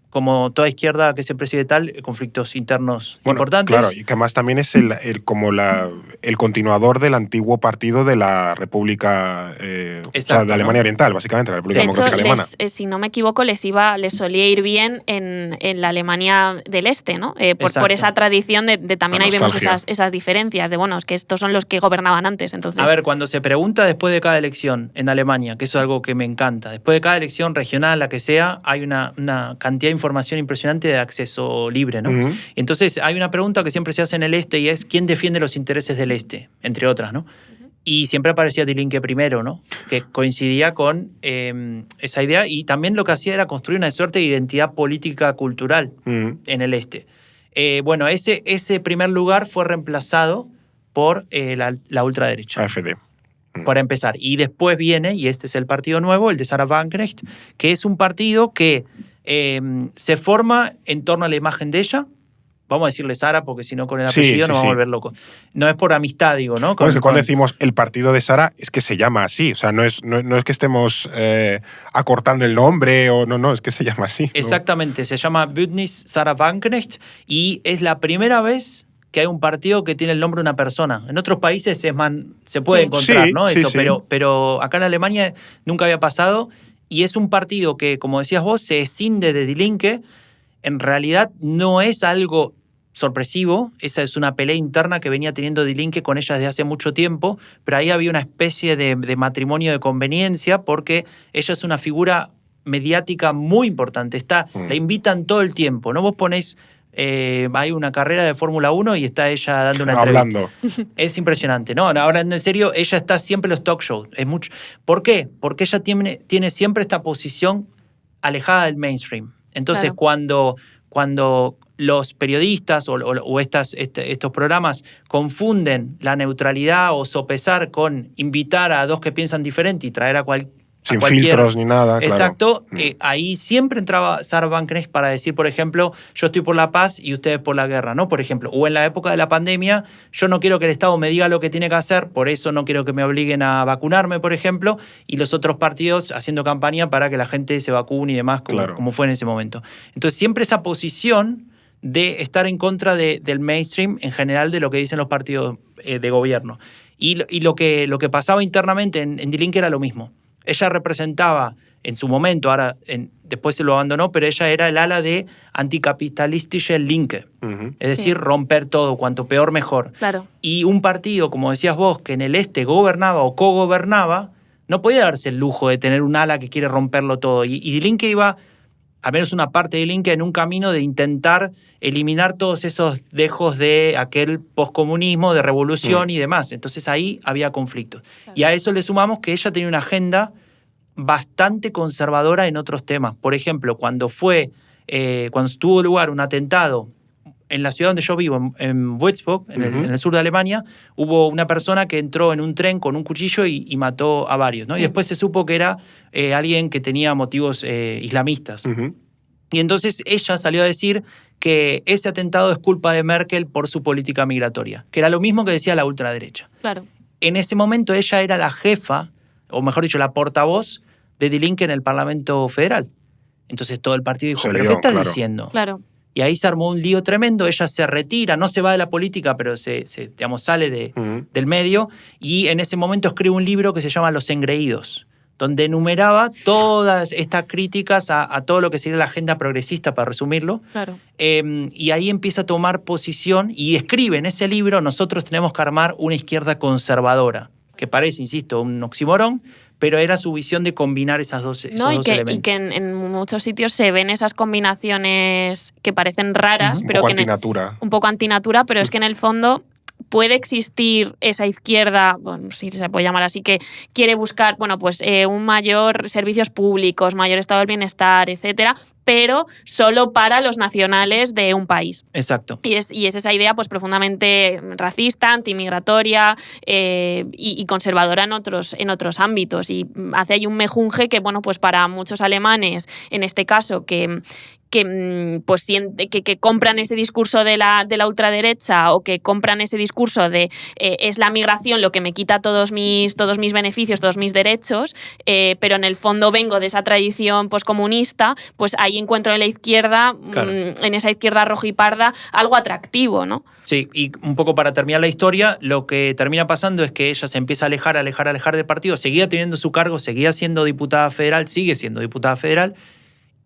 como toda izquierda que se preside tal, conflictos internos importantes. Claro, y que además también es el continuador del antiguo partido de la República de Alemania Oriental, básicamente, la República Democrática Alemana. Si no me equivoco, les solía ir bien en la Alemania del Este, ¿no? Por esa tradición de también ahí vemos esas diferencias, de bueno, es que estos son los que gobernaban antes. Entonces. A ver, cuando se pregunta después de cada elección en Alemania, que eso es algo que me encanta, después de cada elección regional, la que sea, hay una cantidad de información impresionante de acceso libre, ¿no? Entonces hay una pregunta que siempre se hace en el Este y es ¿quién defiende los intereses del Este? Entre otras, ¿no? Y siempre aparecía Die Linke primero, ¿no? Que coincidía con esa idea y también lo que hacía era construir una suerte de identidad política cultural en el Este. Bueno, ese primer lugar fue reemplazado por la ultraderecha. AfD. para empezar. Y después viene, y este es el partido nuevo, el de Sarah Wagenknecht, que es un partido que se forma en torno a la imagen de ella. Vamos a decirle Sara, porque si no con el apellido nos vamos a volver locos. No es por amistad, digo, ¿no? Cuando decimos el partido de Sara, es que se llama así. O sea, no es que estemos acortando el nombre, no, es que se llama así. Exactamente, se llama Bündnis Sarah Wagenknecht y es la primera vez que hay un partido que tiene el nombre de una persona. En otros países se puede encontrar, ¿no? Eso, sí. Pero acá en Alemania nunca había pasado y es un partido que, como decías vos, se escinde de Die Linke. En realidad no es algo sorpresivo, esa es una pelea interna que venía teniendo Die Linke con ella desde hace mucho tiempo, pero ahí había una especie de matrimonio de conveniencia porque ella es una figura mediática muy importante, la invitan todo el tiempo, ¿no? Vos ponés, hay una carrera de Fórmula 1 y está ella dando una entrevista. Hablando. Es impresionante, ¿no? Ahora, en serio, ella está siempre en los talk shows. ¿Por qué? Porque ella tiene siempre esta posición alejada del mainstream. Entonces, claro. cuando los periodistas o estos programas confunden la neutralidad o sopesar con invitar a dos que piensan diferente y traer a cualquier... Sin filtros ni nada, claro. Exacto. Ahí siempre entraba Sarah Wagenknecht para decir, por ejemplo, yo estoy por la paz y ustedes por la guerra, ¿no? Por ejemplo, o en la época de la pandemia, yo no quiero que el Estado me diga lo que tiene que hacer, por eso no quiero que me obliguen a vacunarme, por ejemplo, y los otros partidos haciendo campaña para que la gente se vacune y demás, como fue en ese momento. Entonces, siempre esa posición de estar en contra del mainstream en general de lo que dicen los partidos de gobierno. Y lo que pasaba internamente en Die Linke era lo mismo. Ella representaba en su momento, después se lo abandonó, pero ella era el ala de anticapitalistische Linke. Es decir, romper todo, cuanto peor mejor. Claro. Y un partido, como decías vos, que en el este gobernaba o cogobernaba, no podía darse el lujo de tener un ala que quiere romperlo todo. Y Die Linke iba, al menos una parte de Die Linke, en un camino de intentar eliminar todos esos dejos de aquel poscomunismo, de revolución y demás. Entonces ahí había conflictos. Claro. Y a eso le sumamos que ella tenía una agenda bastante conservadora en otros temas. Por ejemplo, cuando tuvo lugar un atentado en la ciudad donde yo vivo, en Würzburg, en el sur de Alemania, hubo una persona que entró en un tren con un cuchillo y mató a varios, ¿no? Y después se supo que era alguien que tenía motivos islamistas. Y entonces ella salió a decir que ese atentado es culpa de Merkel por su política migratoria, que era lo mismo que decía la ultraderecha. Claro. En ese momento ella era la jefa, o mejor dicho, la portavoz de Die Linke en el Parlamento Federal. Entonces todo el partido dijo, ¿pero qué estás diciendo? Claro. Y ahí se armó un lío tremendo, ella se retira, no se va de la política, pero sale del medio, y en ese momento escribe un libro que se llama Los Engreídos, donde enumeraba todas estas críticas a todo lo que sería la agenda progresista, para resumirlo. Claro. Y ahí empieza a tomar posición y escribe en ese libro, nosotros tenemos que armar una izquierda conservadora, que parece, insisto, un oxímoron, pero era su visión de combinar esos dos elementos. Y que en muchos sitios se ven esas combinaciones que parecen raras, un pero poco que antinatura. Un poco antinatura, pero es que en el fondo puede existir esa izquierda, bueno, si se puede llamar así, que quiere buscar, un mayor servicios públicos, mayor estado del bienestar, etcétera, pero solo para los nacionales de un país. Exacto. Y es esa idea pues profundamente racista, antimigratoria y conservadora en otros ámbitos. Y hace ahí un mejunje que, pues para muchos alemanes, en este caso, que compran ese discurso de la ultraderecha o que compran ese discurso de es la migración lo que me quita todos mis beneficios, todos mis derechos, pero en el fondo vengo de esa tradición poscomunista, pues ahí encuentro en la izquierda, claro, en esa izquierda rojiparda, algo atractivo, ¿no? Sí, y un poco para terminar la historia, lo que termina pasando es que ella se empieza a alejar del partido, seguía teniendo su cargo, seguía siendo diputada federal, sigue siendo diputada federal.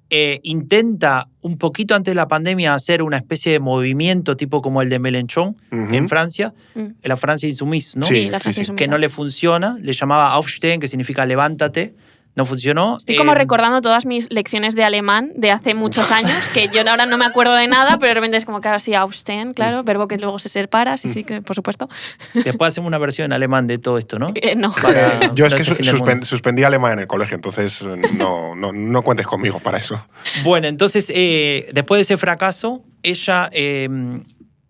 Intenta un poquito antes de la pandemia hacer una especie de movimiento tipo como el de Mélenchon en Francia, la Francia insumisa, ¿no? Sí, la Francia insumisa. Que no le funciona, le llamaba Aufstehen, que significa levántate. No funcionó. Estoy como recordando todas mis lecciones de alemán de hace muchos años, que yo ahora no me acuerdo de nada, pero de repente es como que ahora sí, Aufstehen, claro, verbo que luego se separa, sí, que por supuesto. Después hacemos una versión en alemán de todo esto, ¿no? No. Yo es que suspendí alemán en el colegio, entonces no cuentes conmigo para eso. Bueno, entonces, después de ese fracaso, ella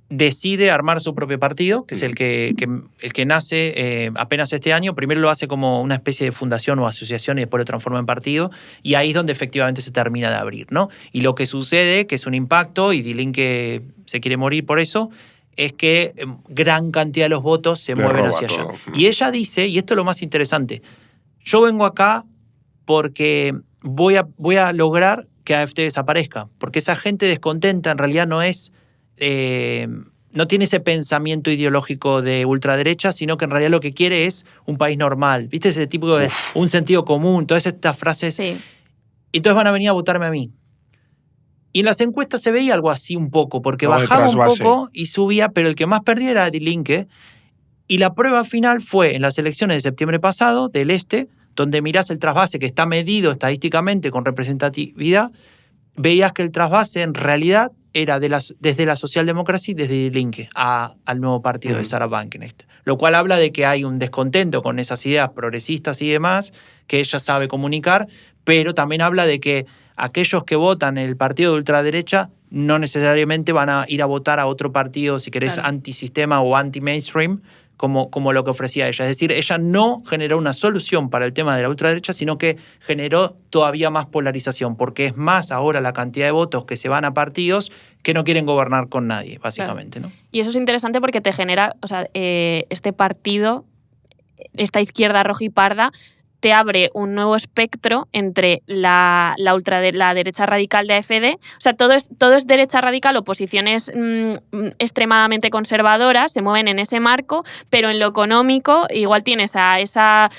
decide armar su propio partido, que es el que nace apenas este año. Primero lo hace como una especie de fundación o asociación y después lo transforma en partido, y ahí es donde efectivamente se termina de abrir, ¿no? Y lo que sucede, que es un impacto, y Die Linke se quiere morir por eso, es que gran cantidad de los votos se mueven hacia allá. Y ella dice, y esto es lo más interesante, yo vengo acá porque voy a lograr que AfD desaparezca, porque esa gente descontenta en realidad no tiene ese pensamiento ideológico de ultraderecha, sino que en realidad lo que quiere es un país normal. ¿Viste ese tipo de un sentido común? Todas estas frases. Sí. Entonces van a venir a votarme a mí. Y en las encuestas se veía algo así un poco, porque bajaba un poco y subía, pero el que más perdía era Die Linke. Y la prueba final fue en las elecciones de septiembre pasado, del Este, donde mirás el trasvase que está medido estadísticamente con representatividad, veías que el trasvase en realidad era desde la socialdemocracia y desde Die Linke al nuevo partido de Sarah Wagenknecht. Lo cual habla de que hay un descontento con esas ideas progresistas y demás, que ella sabe comunicar, pero también habla de que aquellos que votan el partido de ultraderecha no necesariamente van a ir a votar a otro partido, si querés, antisistema o anti-mainstream, como lo que ofrecía ella. Es decir, ella no generó una solución para el tema de la ultraderecha, sino que generó todavía más polarización, porque es más ahora la cantidad de votos que se van a partidos que no quieren gobernar con nadie, básicamente. Claro. ¿No? Y eso es interesante porque te genera, este partido, esta izquierda roja y parda, te abre un nuevo espectro entre la derecha radical de AfD. O sea, todo es derecha radical o posiciones extremadamente conservadoras, se mueven en ese marco, pero en lo económico igual tienes a esa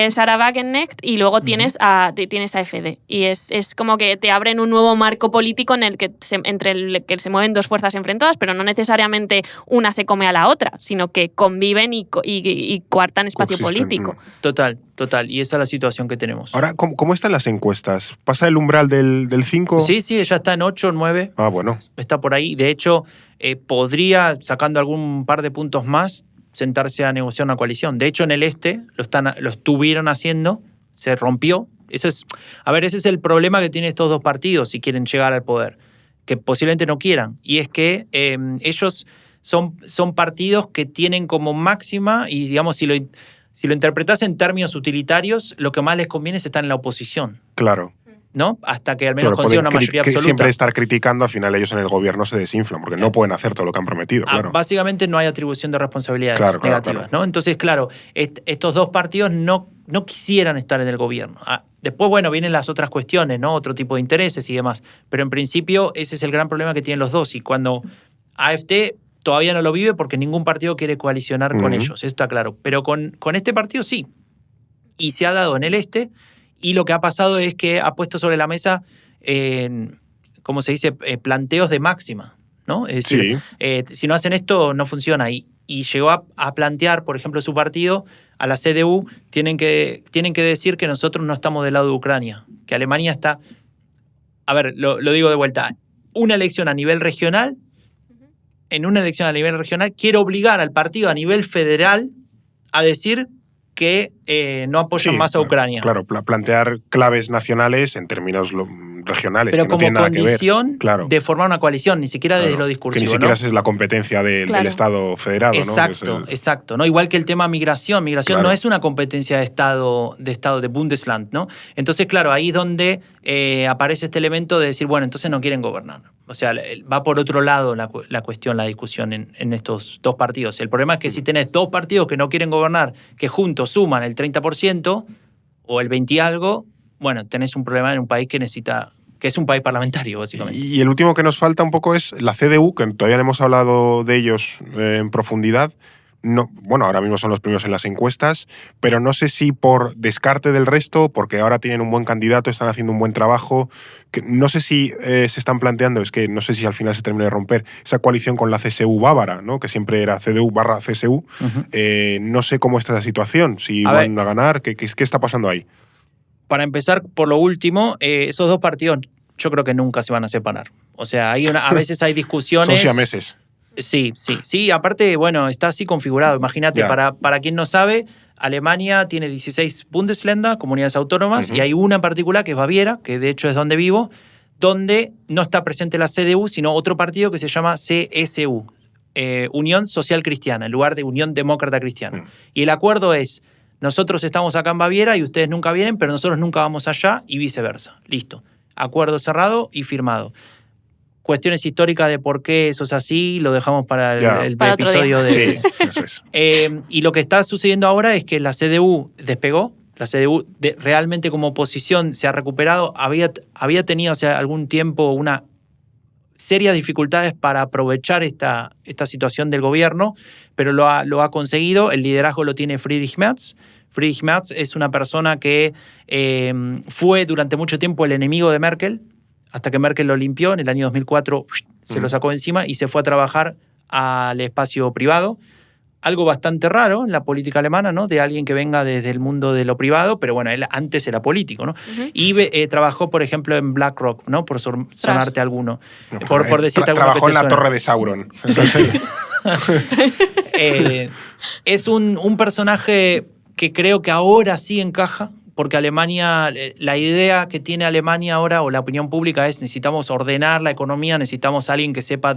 Sarah Wagenknecht y luego tienes a AfD. Y es como que te abren un nuevo marco político entre el que se mueven dos fuerzas enfrentadas, pero no necesariamente una se come a la otra, sino que conviven y coartan espacio político. Total. Y esa es la situación que tenemos. Ahora, ¿cómo están las encuestas? ¿Pasa el umbral del 5? Sí, ella está en 8 o 9. Ah, bueno. Está por ahí. De hecho, podría, sacando algún par de puntos más, sentarse a negociar una coalición. De hecho, en el Este lo estuvieron haciendo, se rompió. Ese es el problema que tienen estos dos partidos si quieren llegar al poder, que posiblemente no quieran. Y es que ellos son partidos que tienen como máxima, y digamos, si lo interpretás en términos utilitarios, lo que más les conviene es estar en la oposición. Claro. ¿No? Hasta que al menos consigan una mayoría absoluta. Siempre estar criticando, al final ellos en el gobierno se desinflan, porque no pueden hacer todo lo que han prometido, claro. Básicamente no hay atribución de responsabilidades negativas, ¿no? Entonces, claro, estos dos partidos no quisieran estar en el gobierno. Después, bueno, vienen las otras cuestiones, ¿no? Otro tipo de intereses y demás. Pero en principio ese es el gran problema que tienen los dos. Y cuando AfD todavía no lo vive porque ningún partido quiere coalicionar con ellos, eso está claro. Pero con este partido sí. Y se ha dado en el Este, y lo que ha pasado es que ha puesto sobre la mesa, ¿cómo se dice?, planteos de máxima, ¿no? Es decir, si no hacen esto, no funciona. Y llegó a plantear, por ejemplo, su partido, a la CDU, tienen que decir que nosotros no estamos del lado de Ucrania, que Alemania está... A ver, lo digo de vuelta. Una elección a nivel regional, en una elección a nivel regional, quiere obligar al partido a nivel federal a decir que no apoyan más a Ucrania. Claro, plantear claves nacionales en términos regionales. Pero que no como tienen nada que ver. condición Claro. de formar una coalición, ni siquiera desde lo discursivo. Que ni siquiera es la competencia del Estado federado. Exacto. ¿No? Igual que el tema migración. Migración no es una competencia de Estado de Bundesland, ¿no? Entonces, claro, ahí es donde aparece este elemento de decir, bueno, entonces no quieren gobernar. O sea, va por otro lado la cuestión, la discusión en estos dos partidos. El problema es que si tenés dos partidos que no quieren gobernar, que juntos suman el 30% o el 20 y algo, bueno, tenés un problema en un país que es un país parlamentario, básicamente. Y el último que nos falta un poco es la CDU, que todavía no hemos hablado de ellos en profundidad. No, bueno, ahora mismo son los primeros en las encuestas, pero no sé si por descarte del resto, porque ahora tienen un buen candidato, están haciendo un buen trabajo, que no sé si se están planteando, es que no sé si al final se termina de romper esa coalición con la CSU bávara, ¿no? Que siempre era CDU/CSU. No sé cómo está esa situación, si van a ganar, ¿qué está pasando ahí? Para empezar por lo último, esos dos partidos yo creo que nunca se van a separar. O sea, a veces hay discusiones... Son siameses. Sí, aparte, bueno, está así configurado. Imagínate, para quien no sabe, Alemania tiene 16 Bundesländer, comunidades autónomas, y hay una en particular que es Baviera, que de hecho es donde vivo, donde no está presente la CDU, sino otro partido que se llama CSU, Unión Social Cristiana, en lugar de Unión Demócrata Cristiana. Y el acuerdo es, nosotros estamos acá en Baviera y ustedes nunca vienen, pero nosotros nunca vamos allá y viceversa. Listo. Acuerdo cerrado y firmado. Cuestiones históricas de por qué eso es así, lo dejamos para el para episodio de... Sí, eso es. Y lo que está sucediendo ahora es que la CDU despegó, la CDU realmente como oposición se ha recuperado, había tenido hace algún tiempo una serias dificultades para aprovechar esta situación del gobierno, pero lo ha conseguido. El liderazgo lo tiene Friedrich Merz. Friedrich Merz es una persona que fue durante mucho tiempo el enemigo de Merkel, hasta que Merkel lo limpió en el año 2004, se lo sacó encima y se fue a trabajar al espacio privado. Algo bastante raro en la política alemana, ¿no? De alguien que venga desde el mundo de lo privado, pero bueno, él antes era político, ¿no? Y trabajó, por ejemplo, en BlackRock, ¿no? Por sonarte alguno. Por decirte alguno. Trabajó en la suena. Torre de Sauron. Es un personaje que creo que ahora sí encaja, porque Alemania, la idea que tiene Alemania ahora, o la opinión pública, es necesitamos ordenar la economía, necesitamos a alguien que sepa,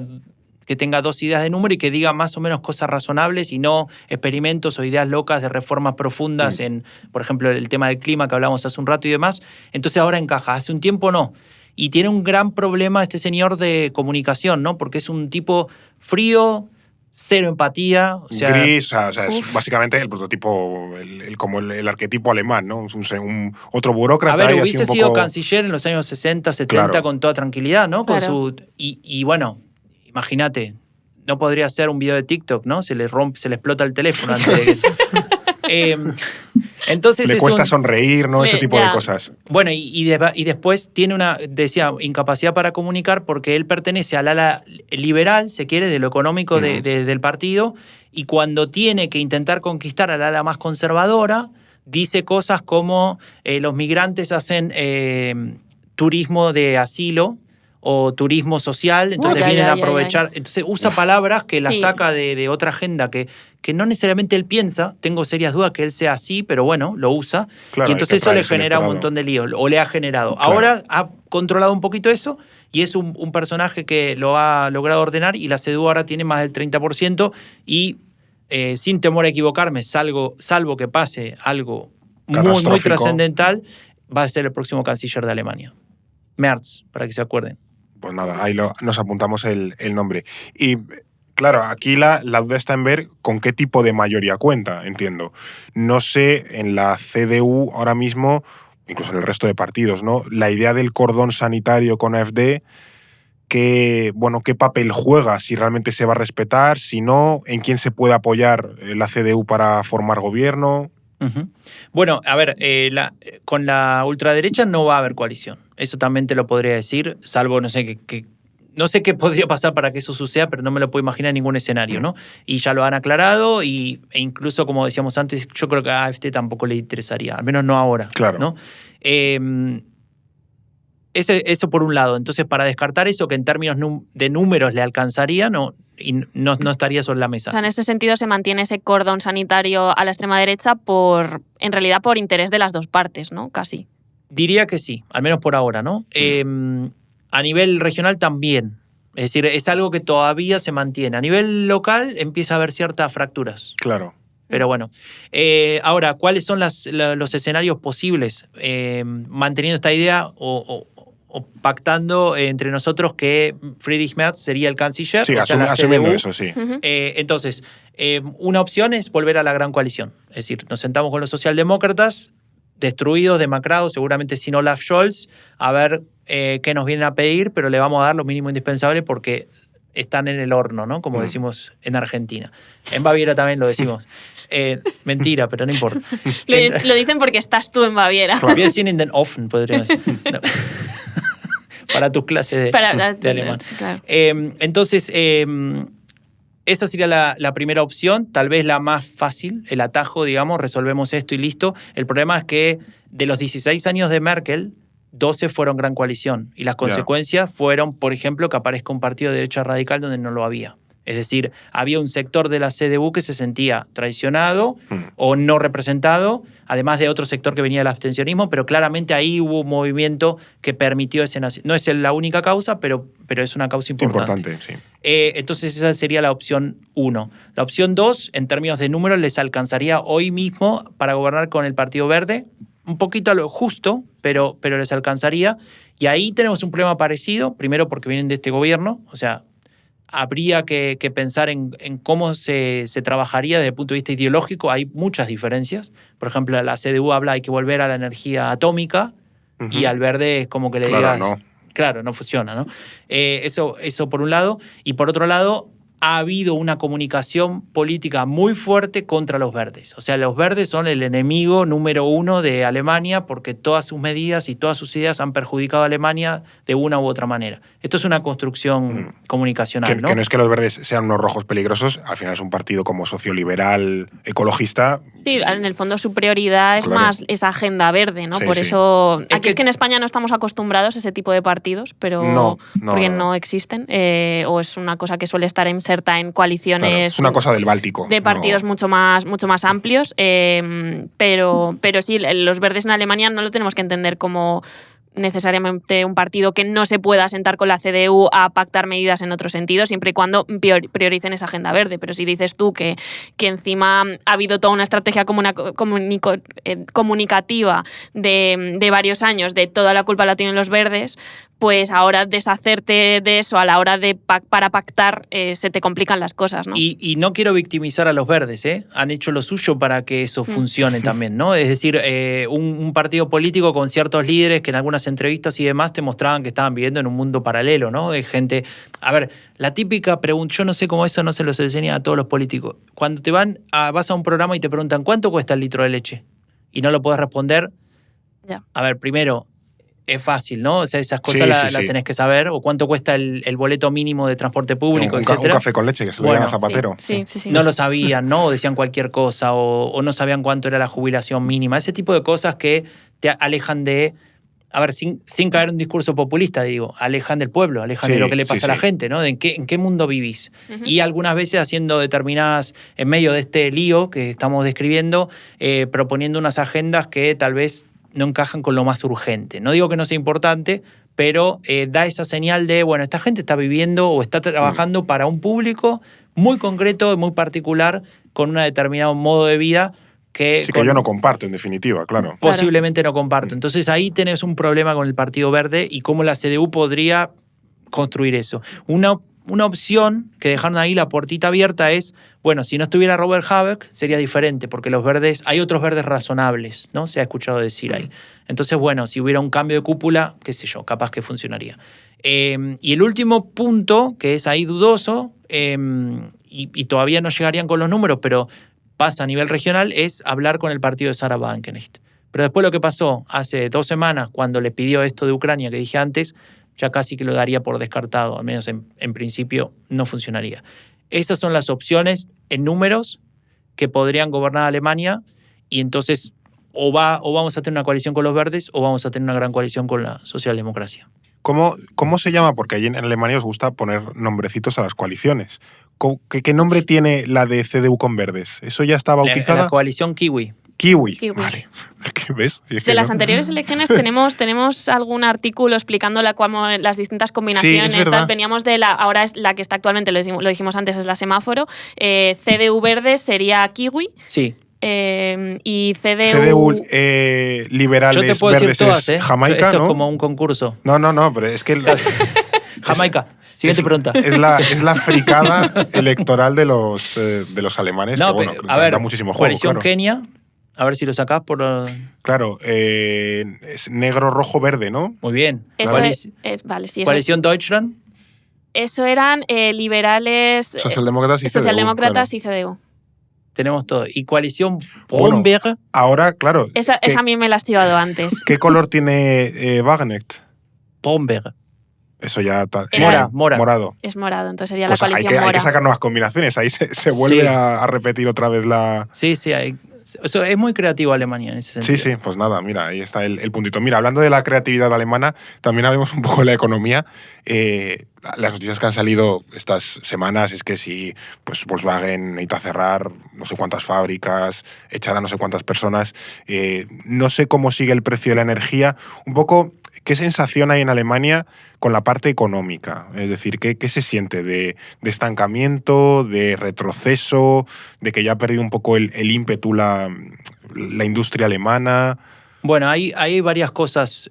que tenga dos ideas de número y que diga más o menos cosas razonables y no experimentos o ideas locas de reformas profundas en, por ejemplo, el tema del clima que hablamos hace un rato y demás. Entonces ahora encaja. Hace un tiempo no. Y tiene un gran problema este señor de comunicación, ¿no? Porque es un tipo frío, cero empatía. O sea, gris, o sea, es básicamente el prototipo, como el arquetipo alemán, ¿no? Otro burócrata. A ver, y hubiese así un sido poco... canciller en los años 60, 70 Claro. con toda tranquilidad, ¿no? Con Claro. y bueno, imagínate, no podría hacer un video de TikTok, ¿no? Se le explota el teléfono antes de que entonces Le cuesta sonreír, ¿no? Ese tipo de ya. cosas. Bueno, y después tiene decía, incapacidad para comunicar porque él pertenece al ala liberal, se quiere, de lo económico del partido, y cuando tiene que intentar conquistar al ala más conservadora, dice cosas como los migrantes hacen turismo de asilo o turismo social, entonces Ya, vienen ya, a ya, aprovechar. Entonces usa palabras que las Sí. saca de otra agenda que no necesariamente él piensa. Tengo serias dudas que él sea así, pero bueno, lo usa. Claro, Y hay entonces que eso le traerse el genera un electorado. montón de líos, o le ha generado. Claro. Ahora ha controlado un poquito eso y es un personaje que lo ha logrado ordenar, y la CDU ahora tiene más del 30% y sin temor a equivocarme, salvo que pase algo muy Catastrófico. trascendental, va a ser el próximo canciller de Alemania. Merz, para que se acuerden. Pues nada, ahí nos apuntamos el nombre. Y claro, aquí la duda está en ver con qué tipo de mayoría cuenta, entiendo. No sé, en la CDU ahora mismo, incluso en el resto de partidos, ¿no? La idea del cordón sanitario con AfD, qué papel juega, si realmente se va a respetar, si no, en quién se puede apoyar la CDU para formar gobierno. Ujú. Bueno, a ver, con la ultraderecha no va a haber coalición. Eso también te lo podría decir, salvo, no sé, no sé qué podría pasar para que eso suceda, pero no me lo puedo imaginar en ningún escenario, ¿no? Y ya lo han aclarado e incluso, como decíamos antes, yo creo que a AfD tampoco le interesaría, al menos no ahora. Claro. ¿No? Eso por un lado. Entonces, para descartar eso, que en términos de números le alcanzaría, no estaría sobre la mesa. O sea, en ese sentido se mantiene ese cordón sanitario a la extrema derecha en realidad por interés de las dos partes, ¿no? Casi. Diría que sí, al menos por ahora, ¿no? A nivel regional también. Es decir, es algo que todavía se mantiene. A nivel local empieza a haber ciertas fracturas. Claro. Pero bueno. Ahora, ¿cuáles son los escenarios posibles? Manteniendo esta idea o pactando entre nosotros que Friedrich Merz sería el canciller. Sí, o sea, la asumiendo CDU. eso, sí. Ujú. Entonces, una opción es volver a la gran coalición. Es decir, nos sentamos con los socialdemócratas, destruidos, demacrados, seguramente sin Olaf Scholz, a ver qué nos vienen a pedir, pero le vamos a dar lo mínimo indispensable porque están en el horno, ¿no? Como decimos en Argentina. En Baviera también lo decimos. Mentira, pero no importa. Lo dicen porque estás tú en Baviera. Wir sind in den Ofen, podríamos decir. No. Para tus clases de alemán. Claro. Entonces, esa sería la primera opción, tal vez la más fácil, el atajo, digamos, resolvemos esto y listo. El problema es que de los 16 años de Merkel, 12 fueron gran coalición. Y las consecuencias fueron, por ejemplo, que aparezca un partido de derecha radical donde no lo había. Es decir, había un sector de la CDU que se sentía traicionado o no representado, además de otro sector que venía del abstencionismo, pero claramente ahí hubo un movimiento que permitió ese nacimiento. No es la única causa, pero es una causa importante. Importante, sí. Entonces esa sería la opción 1. La opción 2, en términos de números, les alcanzaría hoy mismo para gobernar con el Partido Verde, un poquito a lo justo, pero les alcanzaría. Y ahí tenemos un problema parecido, primero porque vienen de este gobierno, o sea, habría que pensar en cómo se trabajaría desde el punto de vista ideológico. Hay muchas diferencias. Por ejemplo, la CDU habla hay que volver a la energía atómica y al Verde es como que le digas... No. Claro, no funciona, ¿no? Eso por un lado. Y por otro lado, ha habido una comunicación política muy fuerte contra los verdes. O sea, los verdes son el enemigo número 1 de Alemania porque todas sus medidas y todas sus ideas han perjudicado a Alemania de una u otra manera. Esto es una construcción comunicacional, ¿no? Que no es que los verdes sean unos rojos peligrosos, al final es un partido como socioliberal, ecologista. Sí, en el fondo su prioridad es más esa agenda verde, ¿no? Sí, Por sí. eso... Aquí es que en España no estamos acostumbrados a ese tipo de partidos, pero porque no existen, o es una cosa que suele estar inserta en coaliciones... Claro, es una cosa del Báltico. De partidos mucho más amplios, pero sí, los verdes en Alemania no lo tenemos que entender como necesariamente un partido que no se pueda sentar con la CDU a pactar medidas en otro sentido, siempre y cuando prioricen esa agenda verde. Pero si dices tú que encima ha habido toda una estrategia comunicativa de varios años, de toda la culpa la tienen los verdes, pues ahora deshacerte de eso a la hora de para pactar se te complican las cosas, ¿no? Y no quiero victimizar a los verdes, ¿eh? Han hecho lo suyo para que eso funcione también, ¿no? Es decir, un partido político con ciertos líderes que en algunas entrevistas y demás te mostraban que estaban viviendo en un mundo paralelo, ¿no? De gente... A ver, la típica pregunta, yo no sé cómo eso no se los enseña a todos los políticos. Cuando vas a un programa y te preguntan ¿cuánto cuesta el litro de leche? Y no lo puedes responder. Ya. A ver, primero... Es fácil, ¿no? O sea, esas cosas las tenés que saber. O cuánto cuesta el boleto mínimo de transporte público, etc. Un café con leche, que se lo llaman a Zapatero. Sí. No lo sabían, ¿no? O decían cualquier cosa, o no sabían cuánto era la jubilación mínima. Ese tipo de cosas que te alejan de... A ver, sin caer en un discurso populista, digo, alejan del pueblo, alejan de lo que le pasa a la gente, ¿no? De en qué mundo vivís. Y algunas veces haciendo determinadas, en medio de este lío que estamos describiendo, proponiendo unas agendas que tal vez no encajan con lo más urgente. No digo que no sea importante, pero da esa señal de, bueno, esta gente está viviendo o está trabajando para un público muy concreto y muy particular con un determinado modo de vida que yo no comparto, en definitiva, claro. Posiblemente no comparto. Entonces ahí tenés un problema con el Partido Verde y cómo la CDU podría construir eso. Una opción que dejaron ahí la puertita abierta es, bueno, si no estuviera Robert Habeck sería diferente, porque los verdes, hay otros verdes razonables, ¿no? Se ha escuchado decir ahí. Entonces, bueno, si hubiera un cambio de cúpula, qué sé yo, capaz que funcionaría. Y el último punto, que es ahí dudoso, y todavía no llegarían con los números, pero pasa a nivel regional, es hablar con el partido de Sarah Wagenknecht. Pero después lo que pasó hace 2 semanas, cuando le pidió esto de Ucrania que dije antes, ya casi que lo daría por descartado, al menos en principio no funcionaría. Esas son las opciones en números que podrían gobernar Alemania y entonces o vamos a tener una coalición con los verdes o vamos a tener una gran coalición con la socialdemocracia. ¿Cómo se llama? Porque allí en Alemania os gusta poner nombrecitos a las coaliciones. ¿Qué nombre tiene la de CDU con verdes? ¿Eso ya está bautizada? La coalición Kiwi. Kiwi. Vale. ¿Qué ves? De las anteriores elecciones tenemos algún artículo explicando las distintas combinaciones. Sí, es verdad. Veníamos de ahora es la que está actualmente, lo dijimos antes, es la semáforo. CDU verde sería Kiwi. Sí. Y CDU liberales, yo te puedo verdes decir todas, es Jamaica, Esto ¿no? es como un concurso. No, pero es que... Jamaica. Siguiente pregunta. Es la fricada electoral de los alemanes, No, que bueno, a ver, da muchísimo juego, coalición claro. Kenia, a ver si lo sacás por... Claro, es negro, rojo, verde, ¿no? Muy bien. Eso vale, sí. Coalición Deutschland. Eso eran liberales, socialdemócratas y CDU. Tenemos todo. Y coalición Bromberg. Bueno, ahora, claro. Esa a mí me la has activado antes. ¿Qué color tiene Wagenknecht? Bromberg. Eso ya está. Morado. Es morado, entonces sería Pues la coalición hay que mora. sacar nuevas combinaciones. Ahí se vuelve a repetir otra vez la... Sí, Eso es muy creativo Alemania en ese sentido. Sí, pues nada, mira, ahí está el puntito. Mira, hablando de la creatividad alemana, también hablemos un poco de la economía. Las noticias que han salido estas semanas es que si pues Volkswagen necesita cerrar no sé cuántas fábricas, echar a no sé cuántas personas, no sé cómo sigue el precio de la energía. Un poco, ¿qué sensación hay en Alemania con la parte económica? Es decir, ¿qué se siente de estancamiento, de retroceso, de que ya ha perdido un poco el ímpetu la industria alemana? Bueno, hay varias cosas.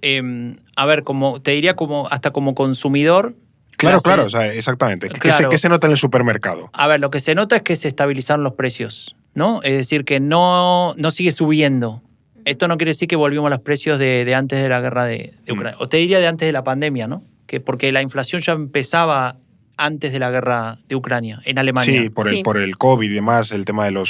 A ver, te diría hasta como consumidor. Claro, o sea, exactamente. Claro. ¿Qué se nota en el supermercado? A ver, lo que se nota es que se estabilizaron los precios, ¿no? Es decir, que no sigue subiendo. Esto no quiere decir que volvimos a los precios de antes de la guerra de Ucrania. O te diría de antes de la pandemia, ¿no? Porque la inflación ya empezaba antes de la guerra de Ucrania, en Alemania. Sí, por el COVID y demás, el tema de la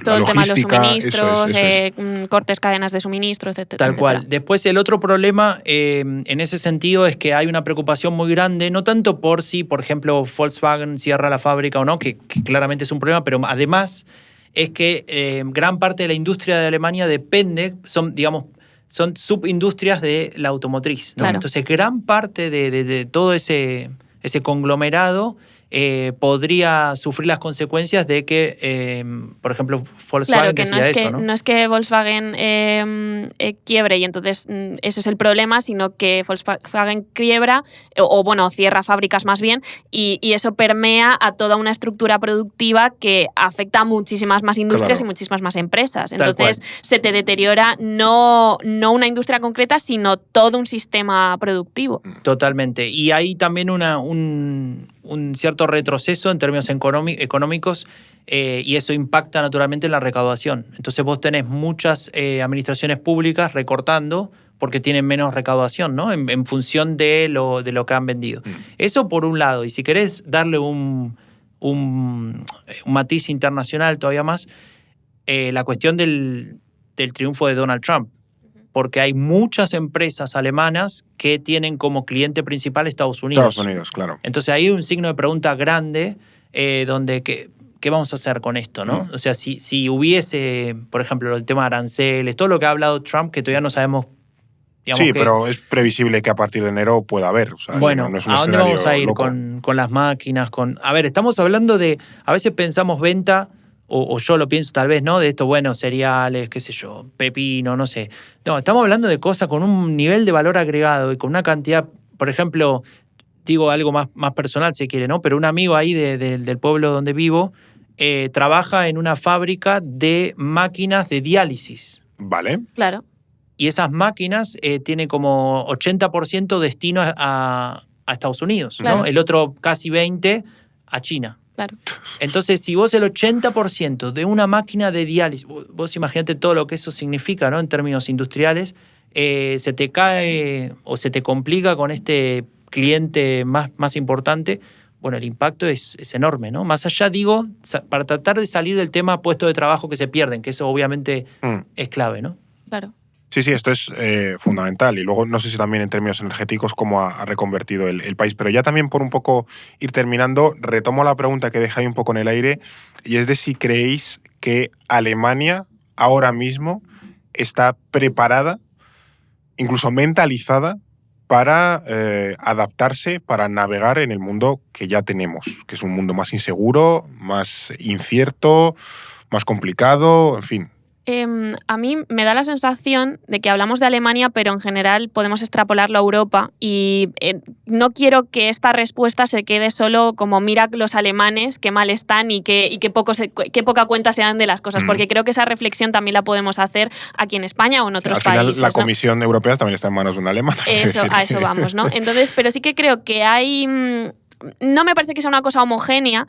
todo el tema de los logística, suministros, eso es. cortes cadenas de suministro, etcétera. Tal cual. Después, el otro problema en ese sentido es que hay una preocupación muy grande, no tanto por si, por ejemplo, Volkswagen cierra la fábrica o no, que claramente es un problema, pero además es que gran parte de la industria de Alemania depende, son subindustrias de la automotriz, ¿no? Claro. Entonces, gran parte de todo ese conglomerado podría sufrir las consecuencias de que, por ejemplo, Volkswagen decida eso, ¿no? No es que Volkswagen quiebre y entonces ese es el problema, sino que Volkswagen quiebra o cierra fábricas más bien y eso permea a toda una estructura productiva que afecta a muchísimas más industrias y muchísimas más empresas. Entonces se te deteriora no una industria concreta, sino todo un sistema productivo. Totalmente. Y hay también un cierto retroceso en términos económicos y eso impacta naturalmente en la recaudación. Entonces vos tenés muchas administraciones públicas recortando porque tienen menos recaudación, ¿no? En función de lo que han vendido. Eso por un lado. Y si querés darle un matiz internacional todavía más, la cuestión del triunfo de Donald Trump. Porque hay muchas empresas alemanas que tienen como cliente principal Estados Unidos. Estados Unidos, claro. Entonces hay un signo de pregunta grande donde ¿qué vamos a hacer con esto, ¿no? O sea, si hubiese, por ejemplo, el tema de aranceles, todo lo que ha hablado Trump, que todavía no sabemos. Sí, pero es previsible que a partir de enero pueda haber. O sea, bueno, no es un ¿a dónde vamos a ir loco. con las máquinas? A ver, estamos hablando de. A veces pensamos venta. O yo lo pienso tal vez, ¿no? De esto, bueno, cereales, qué sé yo, pepino, no sé. No, estamos hablando de cosas con un nivel de valor agregado y con una cantidad, por ejemplo, digo algo más personal si quiere, ¿no? Pero un amigo ahí del pueblo donde vivo trabaja en una fábrica de máquinas de diálisis. Vale. Claro. Y esas máquinas tienen como 80% destino a Estados Unidos, ¿no? Claro. El otro casi 20% a China. Claro. Entonces, si vos el 80% de una máquina de diálisis, vos imaginate todo lo que eso significa, ¿no? En términos industriales, se te cae o se te complica con este cliente más importante, bueno, el impacto es enorme, ¿no? Más allá, digo, para tratar de salir del tema puestos de trabajo que se pierden, que eso obviamente es clave, ¿no? Claro. Sí, esto es fundamental. Y luego no sé si también en términos energéticos cómo ha reconvertido el país. Pero ya también por un poco ir terminando, retomo la pregunta que dejé ahí un poco en el aire y es de si creéis que Alemania ahora mismo está preparada, incluso mentalizada, para adaptarse, para navegar en el mundo que ya tenemos, que es un mundo más inseguro, más incierto, más complicado, en fin. A mí me da la sensación de que hablamos de Alemania, pero en general podemos extrapolarlo a Europa y no quiero que esta respuesta se quede solo como mira los alemanes, qué mal están y qué poca cuenta se dan de las cosas, porque creo que esa reflexión también la podemos hacer aquí en España o en otros países. Al final la Comisión Europea también está en manos de un alemán. A eso vamos, ¿no? Entonces, pero sí que creo que hay... No me parece que sea una cosa homogénea,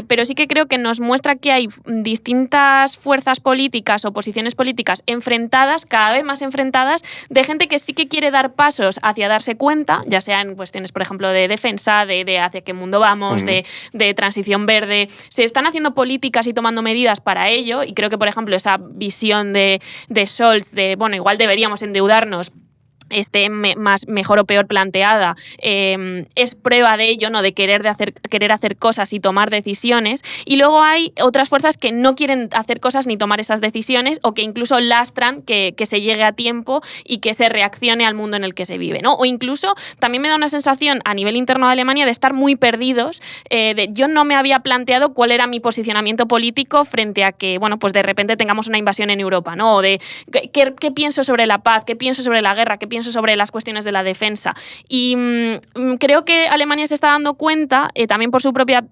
pero sí que creo que nos muestra que hay distintas fuerzas políticas o posiciones políticas enfrentadas, cada vez más enfrentadas, de gente que sí que quiere dar pasos hacia darse cuenta, ya sea en cuestiones, por ejemplo, de defensa, de hacia qué mundo vamos, de transición verde. Se están haciendo políticas y tomando medidas para ello, y creo que, por ejemplo, esa visión de Scholz de, bueno, igual deberíamos endeudarnos, esté mejor o peor planteada, es prueba de ello, ¿no? De querer hacer cosas y tomar decisiones. Y luego hay otras fuerzas que no quieren hacer cosas ni tomar esas decisiones, o que incluso lastran que se llegue a tiempo y que se reaccione al mundo en el que se vive, ¿no? O incluso también me da una sensación a nivel interno de Alemania de estar muy perdidos. Yo no me había planteado cuál era mi posicionamiento político frente a que, bueno, pues de repente tengamos una invasión en Europa, ¿no? O de qué pienso sobre la paz, qué pienso sobre la guerra, qué pienso sobre las cuestiones de la defensa. Y creo que Alemania se está dando cuenta, también por su propia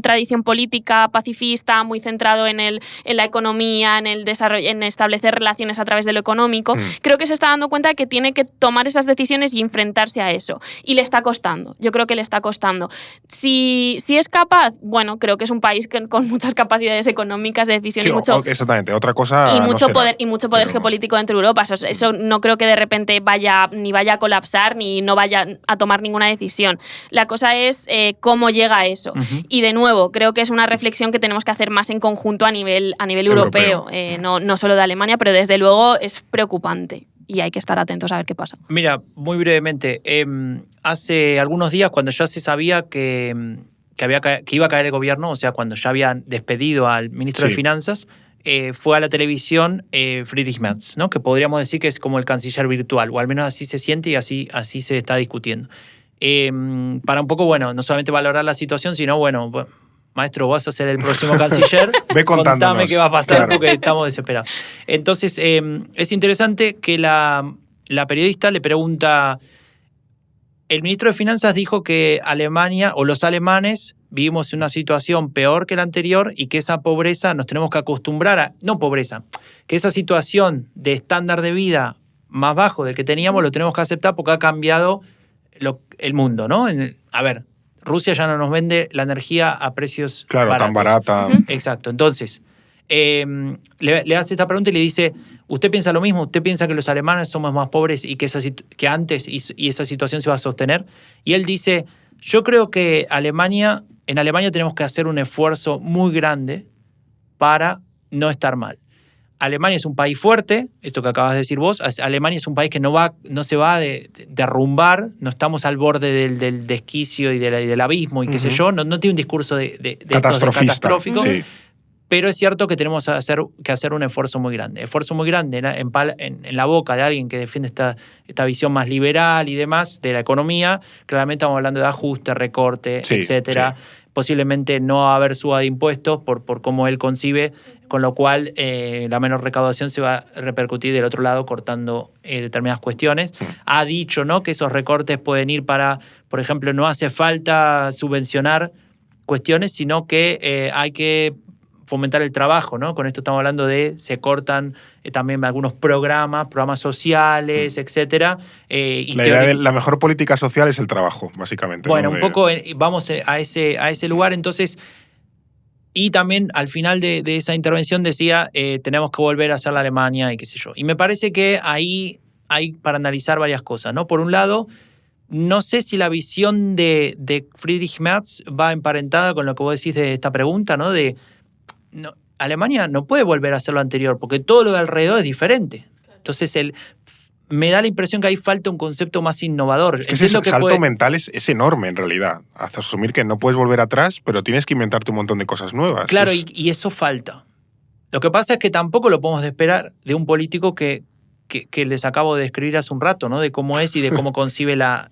tradición política pacifista, muy centrado en la economía, en el desarrollo, en establecer relaciones a través de lo económico. Creo que se está dando cuenta de que tiene que tomar esas decisiones y enfrentarse a eso. Y le está costando. Yo creo que le está costando. Si es capaz, bueno, creo que es un país con muchas capacidades económicas de decisión, sí, y mucho, exactamente. Otra cosa y mucho no poder, será, y mucho poder pero geopolítico dentro de Europa. Eso no creo que de repente vaya a colapsar ni no vaya a tomar ninguna decisión. La cosa es cómo llega a eso. Y de nuevo, creo que es una reflexión que tenemos que hacer más en conjunto a nivel europeo. No solo de Alemania, pero desde luego es preocupante y hay que estar atentos a ver qué pasa. Mira, muy brevemente, hace algunos días, cuando ya se sabía que iba a caer el gobierno, o sea, cuando ya habían despedido al ministro de Finanzas, fue a la televisión Friedrich Merz, ¿no? Que podríamos decir que es como el canciller virtual, o al menos así se siente y así se está discutiendo. Para un poco, bueno, no solamente valorar la situación, sino, bueno, maestro, vas a ser el próximo canciller, ve contame qué va a pasar, claro, porque estamos desesperados. Entonces, es interesante que la periodista le pregunta, el ministro de Finanzas dijo que Alemania, o los alemanes, vivimos en una situación peor que la anterior y que esa pobreza nos tenemos que acostumbrar a... No pobreza, que esa situación de estándar de vida más bajo del que teníamos lo tenemos que aceptar porque ha cambiado el mundo, ¿no? A ver, Rusia ya no nos vende la energía a precios baratos. Tan barata. Exacto. Entonces, le hace esta pregunta y le dice, ¿usted piensa lo mismo? ¿Usted piensa que los alemanes somos más pobres y que antes y esa situación se va a sostener? Y él dice, yo creo que en Alemania tenemos que hacer un esfuerzo muy grande para no estar mal. Alemania es un país fuerte, esto que acabas de decir vos. Alemania es un país que no se va a derrumbar, no estamos al borde del desquicio y del abismo y qué sé yo, no tiene un discurso de catastrófico, sí. Pero es cierto que tenemos que hacer un esfuerzo muy grande. Esfuerzo muy grande en la boca de alguien que defiende esta visión más liberal y demás de la economía. Claramente estamos hablando de ajuste, recorte, etcétera. Sí. Posiblemente no va a haber suba de impuestos por cómo él concibe, con lo cual la menor recaudación se va a repercutir del otro lado cortando determinadas cuestiones. Ha dicho, ¿no?, que esos recortes pueden ir para, por ejemplo, no hace falta subvencionar cuestiones, sino que hay que fomentar el trabajo, ¿no? Con esto estamos hablando se cortan también algunos programas sociales, etcétera. La mejor política social es el trabajo, básicamente. Bueno, ¿no? un poco vamos a ese lugar, entonces. Y también al final de esa intervención decía, tenemos que volver a hacer la Alemania y qué sé yo. Y me parece que ahí hay para analizar varias cosas, ¿no? Por un lado, no sé si la visión de Friedrich Merz va emparentada con lo que vos decís de esta pregunta, ¿no? Alemania no puede volver a hacer lo anterior, porque todo lo de alrededor es diferente. Entonces, me da la impresión que ahí falta un concepto más innovador. Es que ese salto mental es enorme, en realidad. Asumir que no puedes volver atrás, pero tienes que inventarte un montón de cosas nuevas. Claro, y eso falta. Lo que pasa es que tampoco lo podemos esperar de un político que les acabo de describir hace un rato, ¿no? De cómo es y de cómo concibe la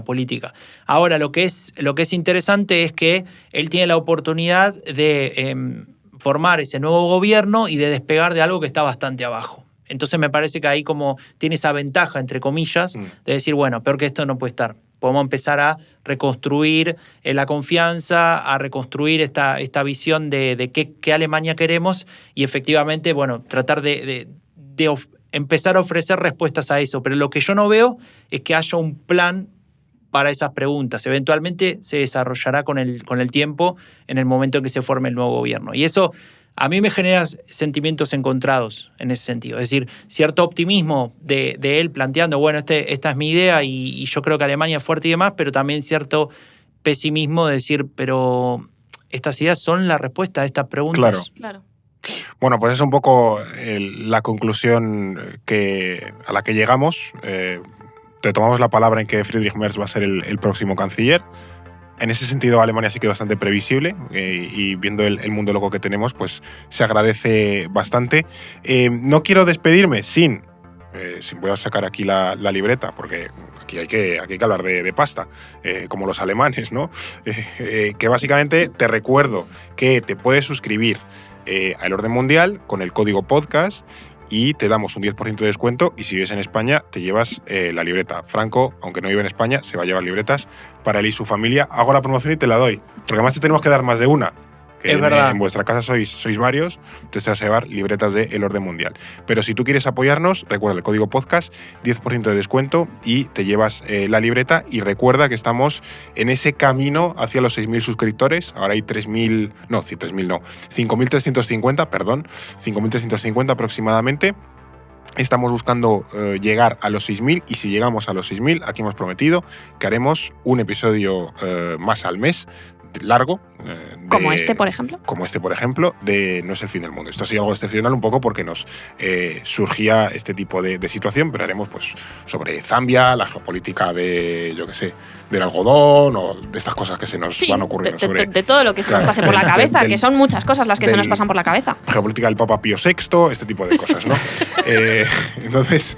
política. Ahora, lo que es interesante es que él tiene la oportunidad de formar ese nuevo gobierno y de despegar de algo que está bastante abajo. Entonces me parece que ahí como tiene esa ventaja, entre comillas, de decir, bueno, peor que esto no puede estar. Podemos empezar a reconstruir la confianza, a reconstruir esta visión de qué Alemania queremos y efectivamente, bueno, tratar de empezar a ofrecer respuestas a eso. Pero lo que yo no veo es que haya un plan para esas preguntas. Eventualmente se desarrollará con el tiempo en el momento en que se forme el nuevo gobierno. Y eso a mí me genera sentimientos encontrados en ese sentido. Es decir, cierto optimismo de él planteando, bueno, esta es mi idea y yo creo que Alemania es fuerte y demás, pero también cierto pesimismo de decir, pero estas ideas son la respuesta a estas preguntas. Claro. Bueno, pues es un poco la conclusión a la que llegamos. te tomamos la palabra en que Friedrich Merz va a ser el próximo canciller. En ese sentido, Alemania sí que es bastante previsible y viendo el mundo loco que tenemos, pues se agradece bastante. No quiero despedirme sin voy a sacar aquí la libreta, porque aquí hay que hablar de pasta, como los alemanes, ¿no? Que básicamente te recuerdo que te puedes suscribir a El Orden Mundial con el código podcast y te damos un 10% de descuento, y si vives en España te llevas la libreta. Franco, aunque no vive en España, se va a llevar libretas para él y su familia. Hago la promoción y te la doy, porque además te tenemos que dar más de una. Es verdad. En vuestra casa sois varios, entonces te vas a llevar libretas de El Orden Mundial. Pero si tú quieres apoyarnos, recuerda el código podcast, 10% de descuento y te llevas la libreta. Y recuerda que estamos en ese camino hacia los 6.000 suscriptores. Ahora hay 5.350, perdón, 5.350 aproximadamente. Estamos buscando llegar a los 6.000, y si llegamos a los 6.000, aquí hemos prometido que haremos un episodio más al mes, largo. Como este, por ejemplo. Como este, por ejemplo, de No es el fin del mundo. Esto ha sido algo excepcional un poco porque nos surgía este tipo de situación, pero haremos pues sobre Zambia, la geopolítica de, yo qué sé, del algodón o de estas cosas que se nos van ocurriendo. De todo lo que se nos pase por la cabeza, que son muchas cosas las que se nos pasan por la cabeza. Geopolítica del Papa Pío VI, este tipo de cosas, ¿no? Entonces,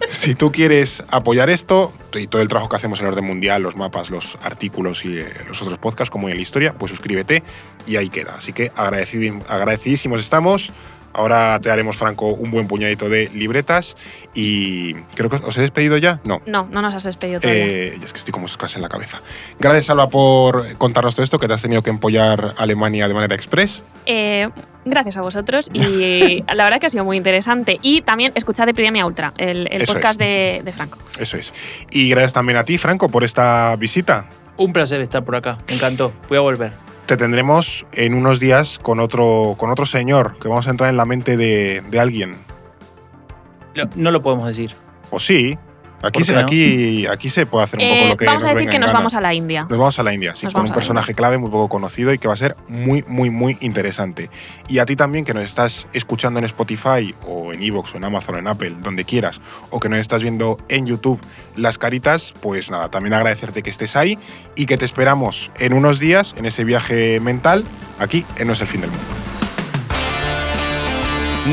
si tú quieres apoyar esto y todo el trabajo que hacemos en El Orden Mundial, los mapas, los artículos y los otros podcasts como en la historia, pues suscríbete y ahí queda. Así que agradecidísimos estamos. Ahora te daremos, Franco, un buen puñadito de libretas y creo que os he despedido ya. No nos has despedido todavía. Es que estoy como escasa en la cabeza. Gracias, Salva, por contarnos todo esto, que te has tenido que empollar Alemania de manera express. Gracias a vosotros y la verdad que ha sido muy interesante. Y también escuchad Epidemia Ultra, el podcast de Franco. Eso es. Y gracias también a ti, Franco, por esta visita. Un placer estar por acá, me encantó, voy a volver. Te tendremos en unos días con otro señor, que vamos a entrar en la mente de alguien. No lo podemos decir. O sí. Aquí se puede hacer un poco lo que vamos a decir venga que en nos gana. vamos a la India. Nos vamos a la India, sí, con un personaje clave muy poco conocido y que va a ser muy, muy, muy interesante. Y a ti también, que nos estás escuchando en Spotify o en iVoox o en Amazon o en Apple, donde quieras, o que nos estás viendo en YouTube las caritas, pues nada, también agradecerte que estés ahí y que te esperamos en unos días en ese viaje mental aquí en No es el fin del mundo.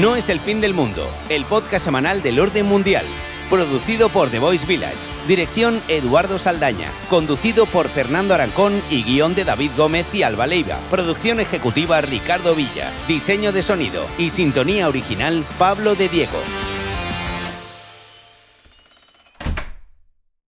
No es el fin del mundo, el podcast semanal del Orden Mundial. Producido por The Voice Village. Dirección Eduardo Saldaña. Conducido por Fernando Arancón y guión de David Gómez y Alba Leiva. Producción ejecutiva Ricardo Villa. Diseño de sonido y sintonía original Pablo de Diego.